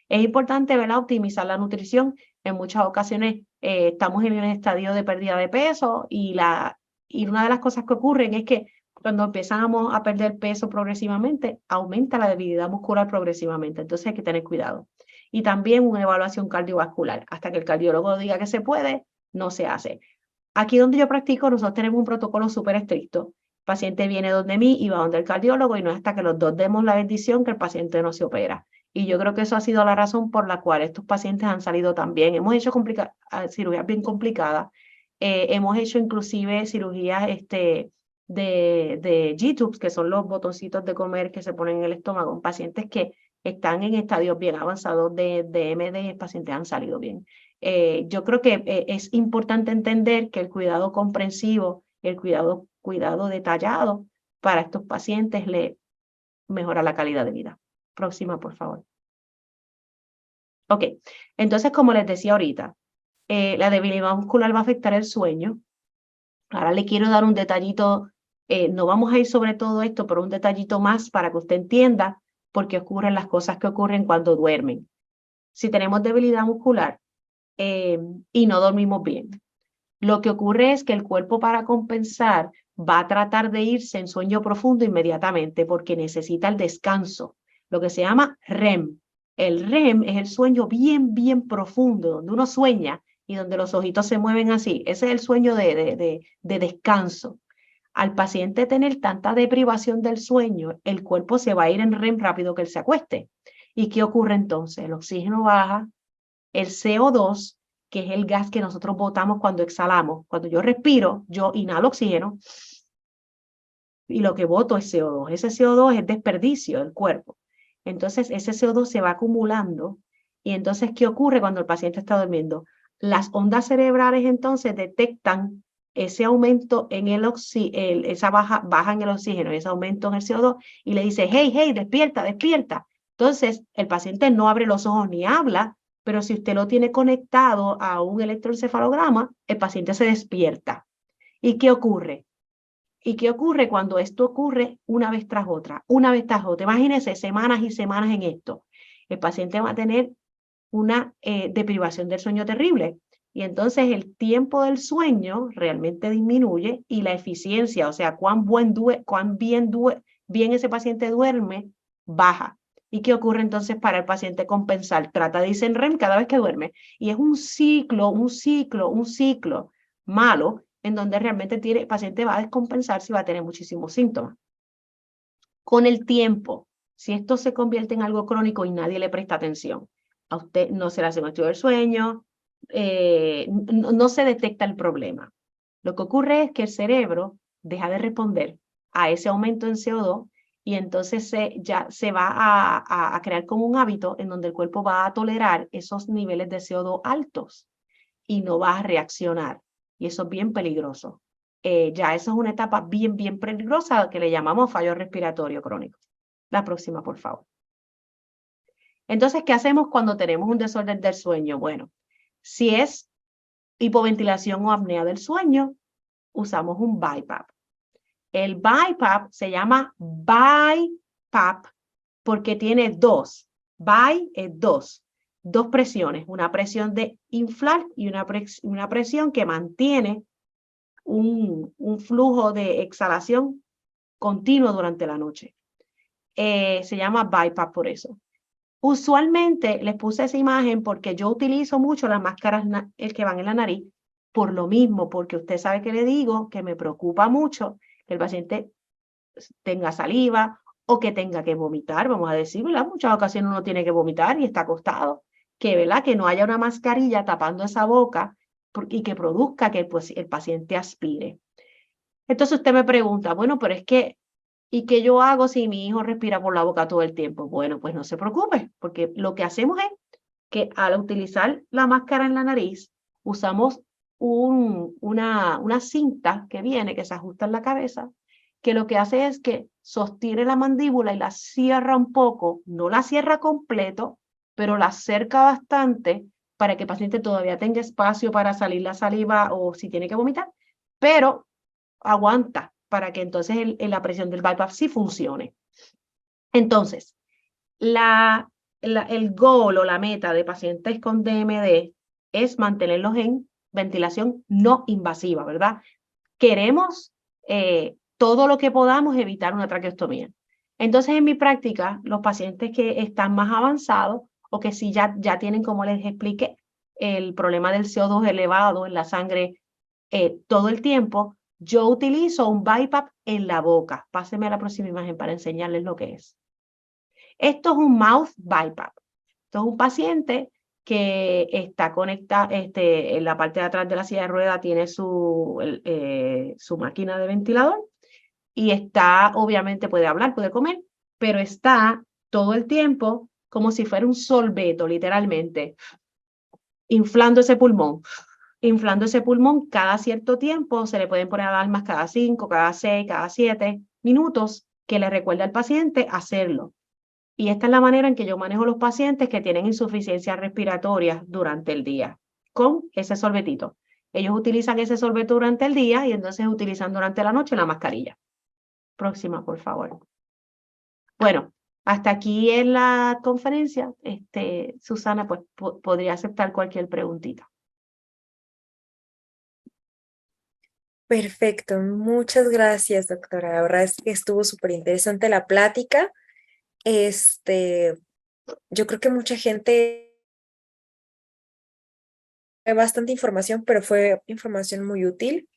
Es importante, ¿verdad?, optimizar la nutrición. En muchas ocasiones estamos en un estadio de pérdida de peso y una de las cosas que ocurren es que cuando empezamos a perder peso progresivamente, aumenta la debilidad muscular progresivamente. Entonces hay que tener cuidado. Y también una evaluación cardiovascular. Hasta que el cardiólogo diga que se puede, no se hace. Aquí donde yo practico, nosotros tenemos un protocolo súper estricto. El paciente viene donde mí y va donde el cardiólogo y no es hasta que los dos demos la bendición que el paciente no se opera. Y yo creo que eso ha sido la razón por la cual estos pacientes han salido tan bien. Hemos hecho cirugías bien complicadas. Hemos hecho inclusive cirugías de G-tubes, que son los botoncitos de comer que se ponen en el estómago, en pacientes que están en estadios bien avanzados de MD y los pacientes han salido bien. Yo creo que es importante entender que el cuidado comprensivo, el cuidado detallado para estos pacientes le mejora la calidad de vida. Próxima, por favor. Ok, entonces como les decía ahorita, la debilidad muscular va a afectar el sueño. Ahora le quiero dar un detallito, no vamos a ir sobre todo esto, pero un detallito más para que usted entienda por qué ocurren las cosas que ocurren cuando duermen. Si tenemos debilidad muscular y no dormimos bien, lo que ocurre es que el cuerpo para compensar va a tratar de irse en sueño profundo inmediatamente porque necesita el descanso, lo que se llama REM. El REM es el sueño bien, bien profundo, donde uno sueña y donde los ojitos se mueven así. Ese es el sueño de descanso. Al paciente tener tanta deprivación del sueño, el cuerpo se va a ir en REM rápido que él se acueste. ¿Y qué ocurre entonces? El oxígeno baja, el CO2, que es el gas que nosotros botamos cuando exhalamos. Cuando yo respiro, yo inhalo oxígeno y lo que boto es CO2. Ese CO2 es desperdicio del cuerpo. Entonces, ese CO2 se va acumulando. Y entonces, ¿qué ocurre cuando el paciente está durmiendo? Las ondas cerebrales entonces detectan ese aumento en esa baja en el oxígeno, ese aumento en el CO2, y le dice, hey, hey, despierta, despierta. Entonces, el paciente no abre los ojos ni habla, pero si usted lo tiene conectado a un electroencefalograma, el paciente se despierta. ¿Y qué ocurre? ¿Y qué ocurre cuando esto ocurre una vez tras otra? Una vez tras otra. Imagínense semanas y semanas en esto. El paciente va a tener una deprivación del sueño terrible. Y entonces el tiempo del sueño realmente disminuye y la eficiencia, o sea, cuán bien ese paciente duerme, baja. ¿Y qué ocurre entonces para el paciente compensar? Trata de irse en REM cada vez que duerme. Y es un ciclo malo en donde realmente el paciente va a descompensarse y va a tener muchísimos síntomas. Con el tiempo, si esto se convierte en algo crónico y nadie le presta atención, a usted no se le hace un estudio del sueño, no se detecta el problema. Lo que ocurre es que el cerebro deja de responder a ese aumento en CO2 y entonces ya se va a crear como un hábito en donde el cuerpo va a tolerar esos niveles de CO2 altos y no va a reaccionar. Y eso es bien peligroso. Ya eso es una etapa bien peligrosa que le llamamos fallo respiratorio crónico. La próxima, por favor. Entonces, ¿qué hacemos cuando tenemos un desorden del sueño? Bueno, si es hipoventilación o apnea del sueño, usamos un BiPAP. El BiPAP se llama BiPAP porque tiene dos. Bi es dos presiones, una presión de inflar y una presión que mantiene un flujo de exhalación continuo durante la noche. Se llama BiPAP por eso. Usualmente les puse esa imagen porque yo utilizo mucho las máscaras que van en la nariz por lo mismo, porque usted sabe que le digo que me preocupa mucho que el paciente tenga saliva o que tenga que vomitar, vamos a decir, ¿verdad? Muchas ocasiones uno tiene que vomitar y está acostado, que, ¿verdad? Que no haya una mascarilla tapando esa boca y que produzca que pues, el paciente aspire. Entonces usted me pregunta, bueno, pero es que, ¿y qué yo hago si mi hijo respira por la boca todo el tiempo? Bueno, pues no se preocupe, porque lo que hacemos es que al utilizar la máscara en la nariz, usamos una cinta que viene, que se ajusta en la cabeza, que lo que hace es que sostiene la mandíbula y la cierra un poco, no la cierra completo, pero la acerca bastante para que el paciente todavía tenga espacio para salir la saliva o si tiene que vomitar, pero aguanta para que entonces la presión del BiPAP sí funcione. Entonces, el goal o la meta de pacientes con DMD es mantenerlos en ventilación no invasiva, ¿verdad? Queremos todo lo que podamos evitar una traqueostomía. Entonces, en mi práctica, los pacientes que están más avanzados o que sí ya tienen, como les expliqué, el problema del CO2 elevado en la sangre todo el tiempo, yo utilizo un BiPAP en la boca. Pásenme a la próxima imagen para enseñarles lo que es. Esto es un mouth BiPAP. Esto es un paciente que está conectado, en la parte de atrás de la silla de rueda tiene su máquina de ventilador y está, obviamente puede hablar, puede comer, pero está todo el tiempo como si fuera un sorbeto, literalmente, inflando ese pulmón. Inflando ese pulmón cada cierto tiempo, se le pueden poner alarmas cada 5, cada 6, cada 7 minutos que le recuerde al paciente hacerlo. Y esta es la manera en que yo manejo los pacientes que tienen insuficiencia respiratoria durante el día, con ese sorbetito. Ellos utilizan ese sorbeto durante el día y entonces utilizan durante la noche la mascarilla. Próxima, por favor. Bueno, hasta aquí en la conferencia. Susana, pues podría aceptar cualquier preguntita. Perfecto, muchas gracias, doctora. La verdad es que estuvo súper interesante la plática. Yo creo que mucha gente, bastante información, pero fue información muy útil.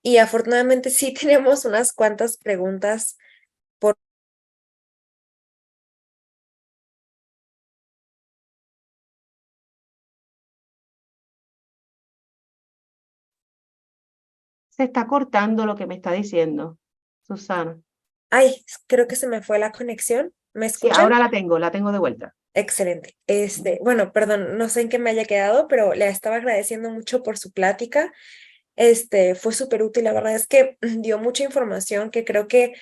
Y afortunadamente sí tenemos unas cuantas preguntas por Se está cortando lo que me está diciendo, Susana. Ay, creo que se me fue la conexión. ¿Me Sí, escuchan? ahora la tengo de vuelta. Excelente. Bueno, perdón, no sé en qué me haya quedado, pero le estaba agradeciendo mucho por su plática. Fue súper útil. La verdad es que dio mucha información que creo que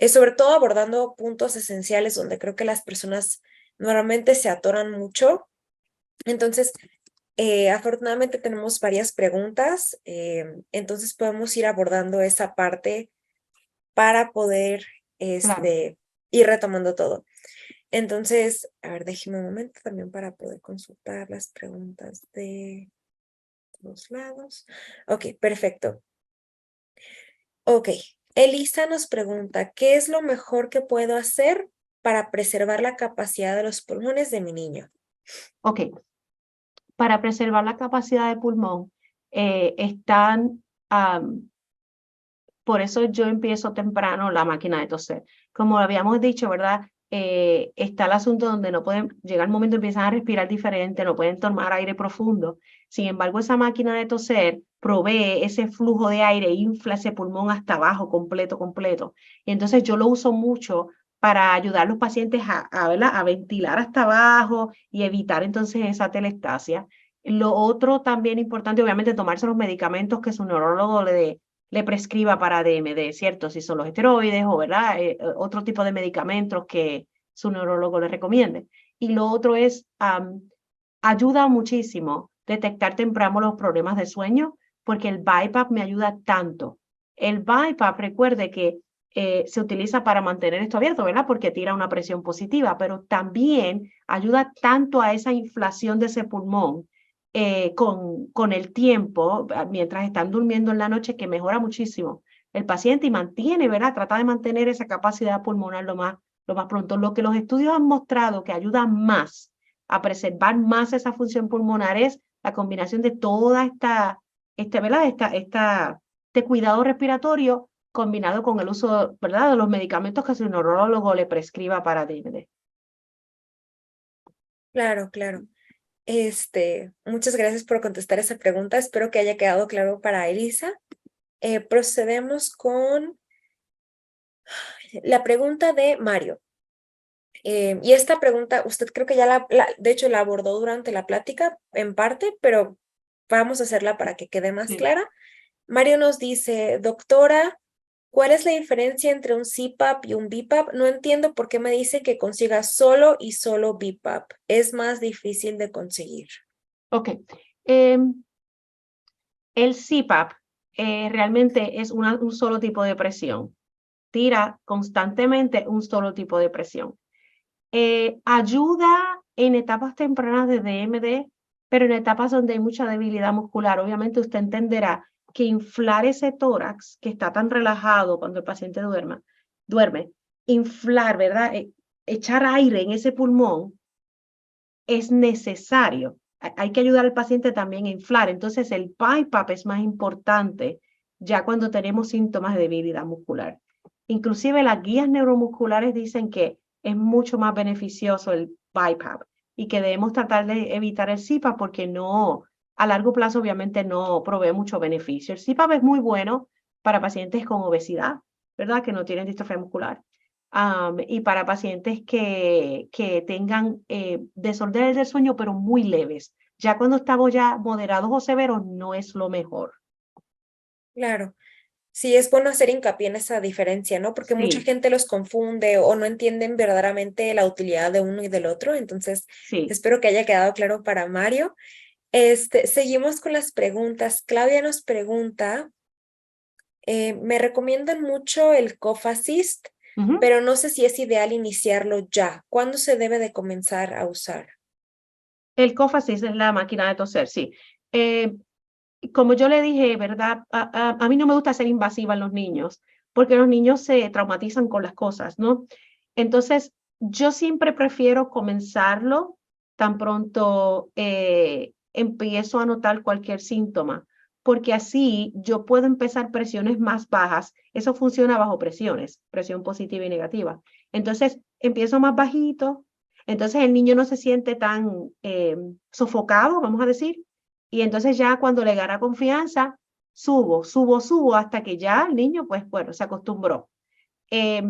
sobre todo abordando puntos esenciales donde creo que las personas normalmente se atoran mucho. Entonces, afortunadamente tenemos varias preguntas, entonces podemos ir abordando esa parte para poder Claro. ir retomando todo. Entonces, a ver, déjeme un momento también para poder consultar las preguntas de los lados. Ok, perfecto. Ok, Elisa nos pregunta, ¿qué es lo mejor que puedo hacer para preservar la capacidad de los pulmones de mi niño? Ok, para preservar la capacidad de pulmón, están, por eso yo empiezo temprano la máquina de toser. Como habíamos dicho, ¿verdad? Está el asunto donde no pueden, llega el momento empiezan a respirar diferente, no pueden tomar aire profundo. Sin embargo, esa máquina de toser provee ese flujo de aire, infla ese pulmón hasta abajo, completo, completo. Y entonces yo lo uso mucho para ayudar a los pacientes ¿verdad? A ventilar hasta abajo y evitar entonces esa telestasia. Lo otro también importante, obviamente, tomarse los medicamentos que su neurólogo le prescriba para DMD, ¿cierto? Si son los esteroides o, ¿verdad? Otro tipo de medicamentos que su neurólogo le recomiende. Y lo otro es, ayuda muchísimo detectar temprano los problemas de sueño, porque el BiPAP me ayuda tanto. El BiPAP, recuerde que se utiliza para mantener esto abierto, ¿verdad? Porque tira una presión positiva, pero también ayuda tanto a esa inflación de ese pulmón con el tiempo, mientras están durmiendo en la noche, que mejora muchísimo el paciente y mantiene, ¿verdad? Trata de mantener esa capacidad pulmonar lo más pronto. Lo que los estudios han mostrado que ayuda más a preservar más esa función pulmonar es la combinación de toda ¿verdad? Este cuidado respiratorio combinado con el uso, ¿verdad? De los medicamentos que su neurólogo le prescriba para DMD. Claro, claro. Muchas gracias por contestar esa pregunta. Espero que haya quedado claro para Elisa. Procedemos con la pregunta de Mario. Y esta pregunta, usted creo que ya de hecho la abordó durante la plática en parte, pero vamos a hacerla para que quede más Sí. clara. Mario nos dice, doctora, ¿cuál es la diferencia entre un CPAP y un BiPAP? No entiendo por qué me dice que consiga solo y solo BiPAP. Es más difícil de conseguir. Ok. El CPAP realmente es un solo tipo de presión. Tira constantemente un solo tipo de presión. Ayuda en etapas tempranas de DMD, pero en etapas donde hay mucha debilidad muscular. Obviamente usted entenderá que inflar ese tórax que está tan relajado cuando el paciente duerme, inflar, ¿verdad? Echar aire en ese pulmón es necesario. Hay que ayudar al paciente también a inflar. Entonces, el BiPAP es más importante ya cuando tenemos síntomas de debilidad muscular. Inclusive las guías neuromusculares dicen que es mucho más beneficioso el BiPAP y que debemos tratar de evitar el CPAP porque no, a largo plazo obviamente no provee mucho beneficio. El CPAP es muy bueno para pacientes con obesidad, ¿verdad? Que no tienen distrofia muscular y para pacientes que tengan desórdenes del sueño, pero muy leves. Ya cuando estamos ya moderados o severos, no es lo mejor. Claro. Sí, es bueno hacer hincapié en esa diferencia, ¿no? Porque mucha Sí, gente los confunde o no entienden verdaderamente la utilidad de uno y del otro. Entonces, sí. espero que haya quedado claro para Mario. Seguimos con las preguntas. Claudia nos pregunta, me recomiendan mucho el Cough Assist, Ujú. pero no sé si es ideal iniciarlo ya. ¿Cuándo se debe de comenzar a usar? El COFASIS es la máquina de toser, sí. Eh, Como yo le dije, ¿verdad? A mí no me gusta ser invasiva en los niños, porque los niños se traumatizan con las cosas, ¿no? Entonces, yo siempre prefiero comenzarlo tan pronto empiezo a notar cualquier síntoma, porque así yo puedo empezar presiones más bajas. Eso funciona bajo presiones, presión positiva y negativa. Entonces, empiezo más bajito, entonces el niño no se siente tan sofocado, vamos a decir, y entonces ya cuando le gana confianza, subo hasta que ya el niño, pues bueno, se acostumbró. Eh,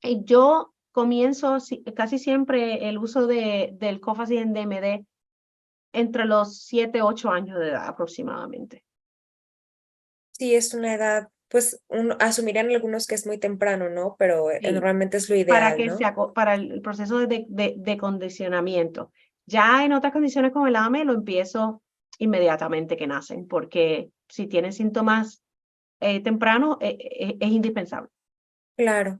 y yo comienzo casi siempre el uso del COFASI en DMD entre los 7, 8 años de edad aproximadamente. Sí, es una edad, pues asumirían algunos que es muy temprano, ¿no? Pero Sí, normalmente es lo para ideal, que ¿no? para el proceso de condicionamiento. Ya en otras condiciones como el AME lo empiezo inmediatamente que nacen, porque si tienen síntomas temprano es indispensable. Claro.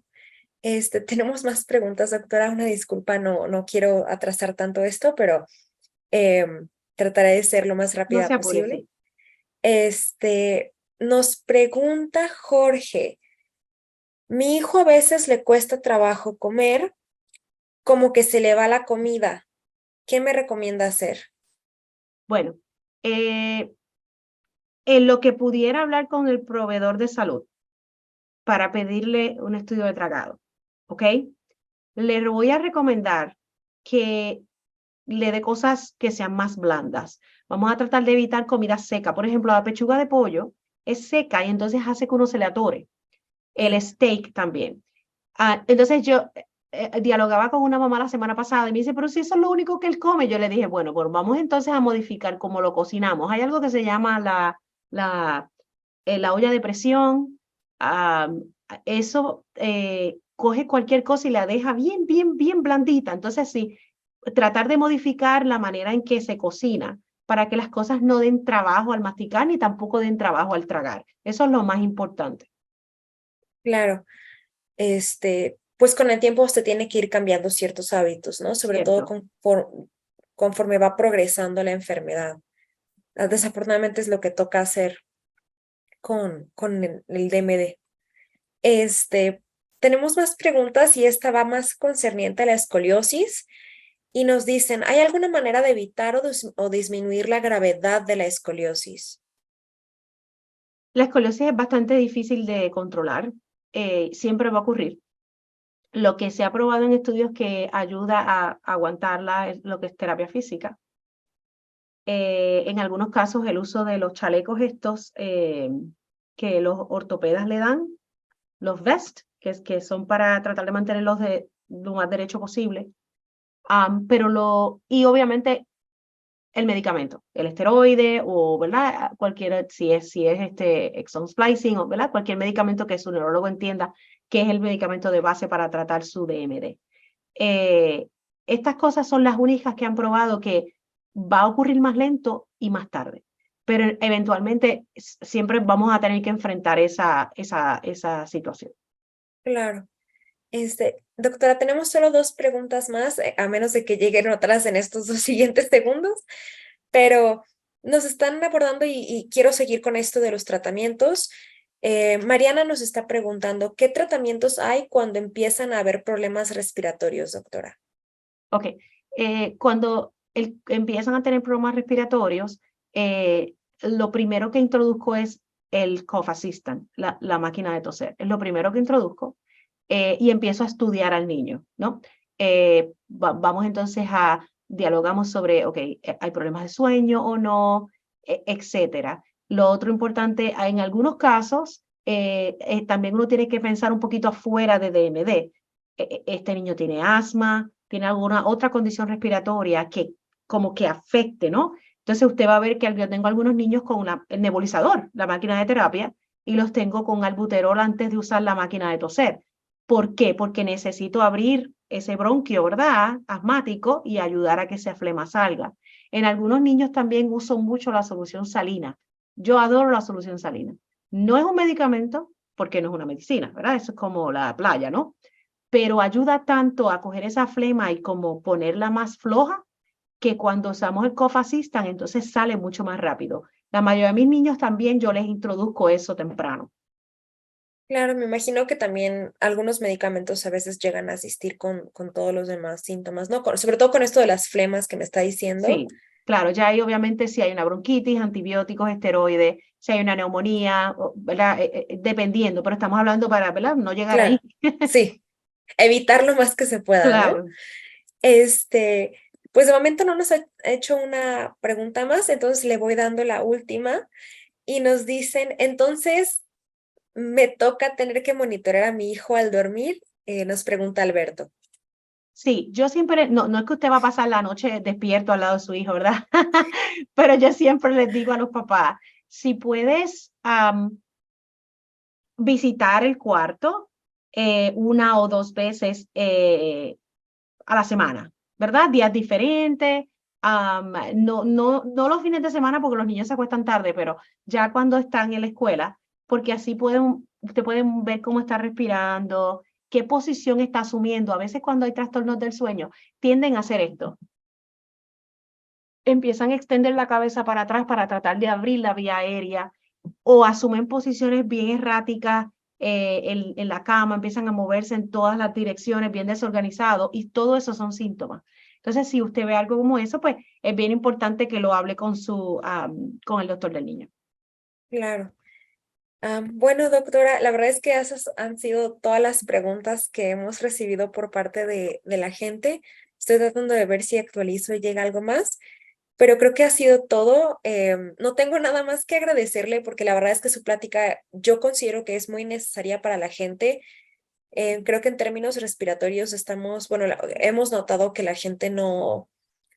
Tenemos más preguntas, doctora. Una disculpa, no quiero atrasar tanto esto, pero trataré de ser lo más No rápida se apure, posible. sí. Nos pregunta Jorge, mi hijo a veces le cuesta trabajo comer, como que se le va la comida. ¿Qué me recomienda hacer? Bueno, en lo que pudiera hablar con el proveedor de salud para pedirle un estudio de tragado, ¿ok? Le voy a recomendar que le dé cosas que sean más blandas. Vamos a tratar de evitar comida seca. Por ejemplo, la pechuga de pollo es seca y entonces hace que uno se le atore. El Sí, steak también. Entonces yo dialogaba con una mamá la semana pasada y me dice, pero si eso es lo único que él come, yo le dije, bueno, pues vamos entonces a modificar cómo lo cocinamos. Hay algo que se llama la olla de presión. Eso coge cualquier cosa y la deja bien, bien, bien blandita. Entonces sí, tratar de modificar la manera en que se cocina para que las cosas no den trabajo al masticar ni tampoco den trabajo al tragar. Eso es lo más importante. claro. Pues con el tiempo usted tiene que ir cambiando ciertos hábitos, ¿no? Sobre todo Cierto. conforme va progresando la enfermedad. Desafortunadamente es lo que toca hacer con el DMD. Este, Tenemos más preguntas y esta va más concerniente a la escoliosis y nos dicen, ¿hay alguna manera de evitar o disminuir la gravedad de la escoliosis? La escoliosis es bastante difícil de controlar, siempre va a ocurrir. Lo que se ha probado en estudios que ayuda a aguantarla es lo que es terapia física. En algunos casos el uso de los chalecos estos que los ortopedas le dan, los vest, que son para tratar de mantenerlos de lo más derecho posible. Y obviamente el medicamento, el esteroide o, ¿verdad? Cualquiera, si es este exon splicing o, ¿verdad? Cualquier medicamento que su neurólogo entienda que es el medicamento de base para tratar su DMD. Eh, Estas cosas son las únicas que han probado que va a ocurrir más lento y más tarde, pero eventualmente siempre vamos a tener que enfrentar esa situación. Claro. Doctora, tenemos solo dos preguntas más, a menos de que lleguen otras en estos dos siguientes segundos, pero nos están abordando y quiero seguir con esto de los tratamientos. Mariana nos está preguntando, ¿qué tratamientos hay cuando empiezan a haber problemas respiratorios, doctora? Ok, cuando empiezan a tener problemas respiratorios, lo primero que introduzco es el cough assistant, la máquina de toser. Es lo primero que introduzco y empiezo a estudiar al niño, ¿no? Vamos entonces dialogamos sobre, ok, ¿hay problemas de sueño o no? Etcétera. Lo otro importante, en algunos casos, también uno tiene que pensar un poquito afuera de DMD. Este niño tiene asma, tiene alguna otra condición respiratoria que como que afecte, ¿no? Entonces usted va a ver que yo tengo algunos niños con el nebulizador, la máquina de terapia, y los tengo con albuterol antes de usar la máquina de toser. ¿Por qué? Porque necesito abrir ese bronquio, ¿verdad? Asmático y ayudar a que esa flema salga. En algunos niños también uso mucho la solución salina. Yo adoro la solución salina. No es un medicamento porque no es una medicina, ¿verdad? Eso es como la playa, ¿no? Pero ayuda tanto a coger esa flema y como ponerla más floja que cuando usamos el cough assistant, entonces sale mucho más rápido. La mayoría de mis niños también yo les introduzco eso temprano. Claro, me imagino que también algunos medicamentos a veces llegan a asistir con todos los demás síntomas, ¿no? Sobre todo con esto de las flemas que me está diciendo. Sí, claro, ya hay obviamente si hay una bronquitis, antibióticos, esteroides, si hay una neumonía, ¿verdad? Dependiendo, pero estamos hablando para, ¿verdad? No llegar ahí. Claro, sí, evitar lo más que se pueda, ¿no? Claro. Este, pues de momento no nos ha hecho una pregunta más, entonces le voy dando la última y nos dicen, entonces me toca tener que monitorear a mi hijo al dormir, nos pregunta Alberto. Sí, yo siempre, no es que usted va a pasar la noche despierto al lado de su hijo, ¿verdad? Pero yo siempre les digo a los papás, si puedes visitar el cuarto una o dos veces a la semana, ¿verdad? Días diferentes, No los fines de semana porque los niños se acuestan tarde, pero ya cuando están en la escuela, porque así te pueden ver cómo está respirando, qué posición está asumiendo. A veces cuando hay trastornos del sueño, tienden a hacer esto. Empiezan a extender la cabeza para atrás para tratar de abrir la vía aérea o asumen posiciones bien erráticas en la cama, empiezan a moverse en todas las direcciones, bien desorganizado, y todo eso son síntomas. Entonces, si usted ve algo como eso, pues es bien importante que lo hable con el doctor del niño. Claro. Bueno, doctora, la verdad es que esas han sido todas las preguntas que hemos recibido por parte de la gente. Estoy tratando de ver si actualizo y llega algo más, pero creo que ha sido todo. No tengo nada más que agradecerle porque la verdad es que su plática yo considero que es muy necesaria para la gente. Creo que en términos respiratorios estamos, bueno, hemos notado que la gente no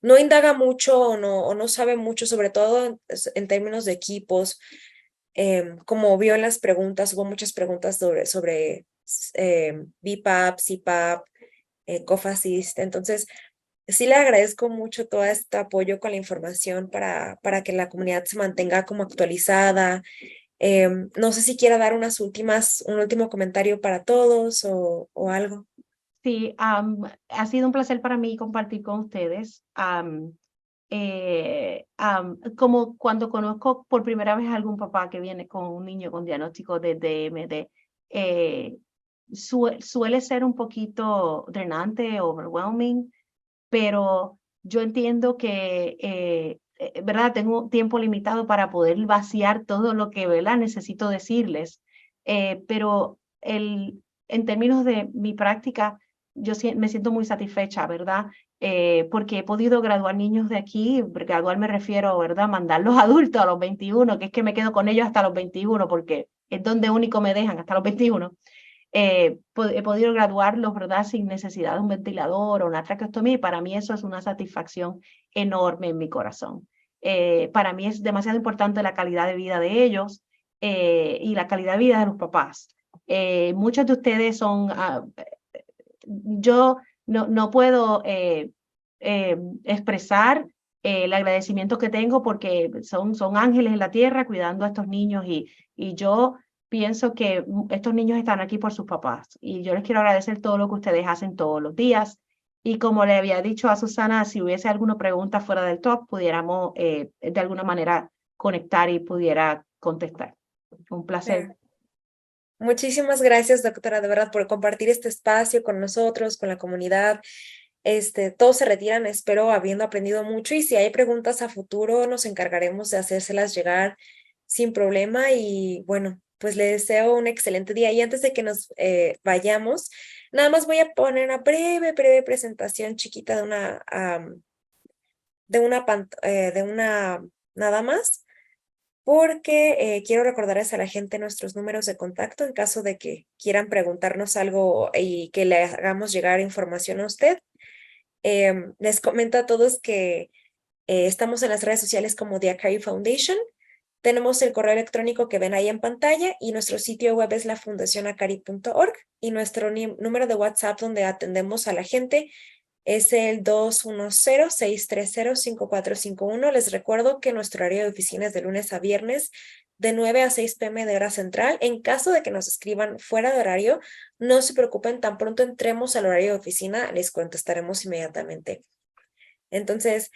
indaga mucho o no sabe mucho, sobre todo en términos de equipos. Como vio en las preguntas, hubo muchas preguntas sobre BiPAP, CPAP, Cough Assist. Entonces, sí le agradezco mucho todo este apoyo con la información para que la comunidad se mantenga como actualizada. No sé si quiera dar un último comentario para todos o algo. Sí, ha sido un placer para mí compartir con ustedes. Como cuando conozco por primera vez a algún papá que viene con un niño con diagnóstico de DMD, suele ser un poquito drenante, overwhelming, pero yo entiendo que, ¿verdad? Tengo tiempo limitado para poder vaciar todo lo que, ¿verdad? Necesito decirles, pero en términos de mi práctica, me siento muy satisfecha, ¿verdad? Porque he podido graduar niños de aquí, graduar me refiero, ¿verdad? Mandar los adultos a los 21, que es que me quedo con ellos hasta los 21, porque es donde único me dejan, hasta los 21. He podido graduarlos, ¿verdad? Sin necesidad de un ventilador o una traqueostomía, y para mí eso es una satisfacción enorme en mi corazón. Para mí es demasiado importante la calidad de vida de ellos y la calidad de vida de los papás. Muchos de ustedes son, yo no puedo expresar el agradecimiento que tengo porque son ángeles en la tierra cuidando a estos niños y yo pienso que estos niños están aquí por sus papás y yo les quiero agradecer todo lo que ustedes hacen todos los días. Y como le había dicho a Susana, si hubiese alguna pregunta fuera del top, pudiéramos de alguna manera conectar y pudiera contestar. Un placer. Muchísimas gracias, doctora, de verdad, por compartir este espacio con nosotros, con la comunidad. Todos se retiran, espero, habiendo aprendido mucho, y si hay preguntas a futuro, nos encargaremos de hacérselas llegar sin problema. Y bueno, pues le deseo un excelente día. Y antes de que nos vayamos, nada más voy a poner una breve presentación chiquita de una, nada más, porque quiero recordarles a la gente nuestros números de contacto en caso de que quieran preguntarnos algo y que le hagamos llegar información a usted. Les comento a todos que estamos en las redes sociales como The Acari Foundation. Tenemos el correo electrónico que ven ahí en pantalla y nuestro sitio web es lafundacionacari.org, y nuestro número de WhatsApp donde atendemos a la gente es el 210-630-5451. Les recuerdo que nuestro horario de oficina es de lunes a viernes de 9 a 6 p.m. de hora central. En caso de que nos escriban fuera de horario, no se preocupen, tan pronto entremos al horario de oficina, les contestaremos inmediatamente. Entonces,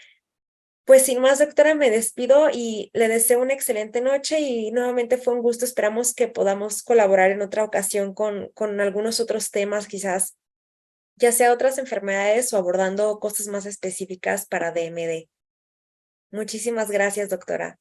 pues sin más, doctora, me despido y le deseo una excelente noche, y nuevamente fue un gusto. Esperamos que podamos colaborar en otra ocasión con algunos otros temas, quizás ya sea otras enfermedades o abordando cosas más específicas para DMD. Muchísimas gracias, doctora.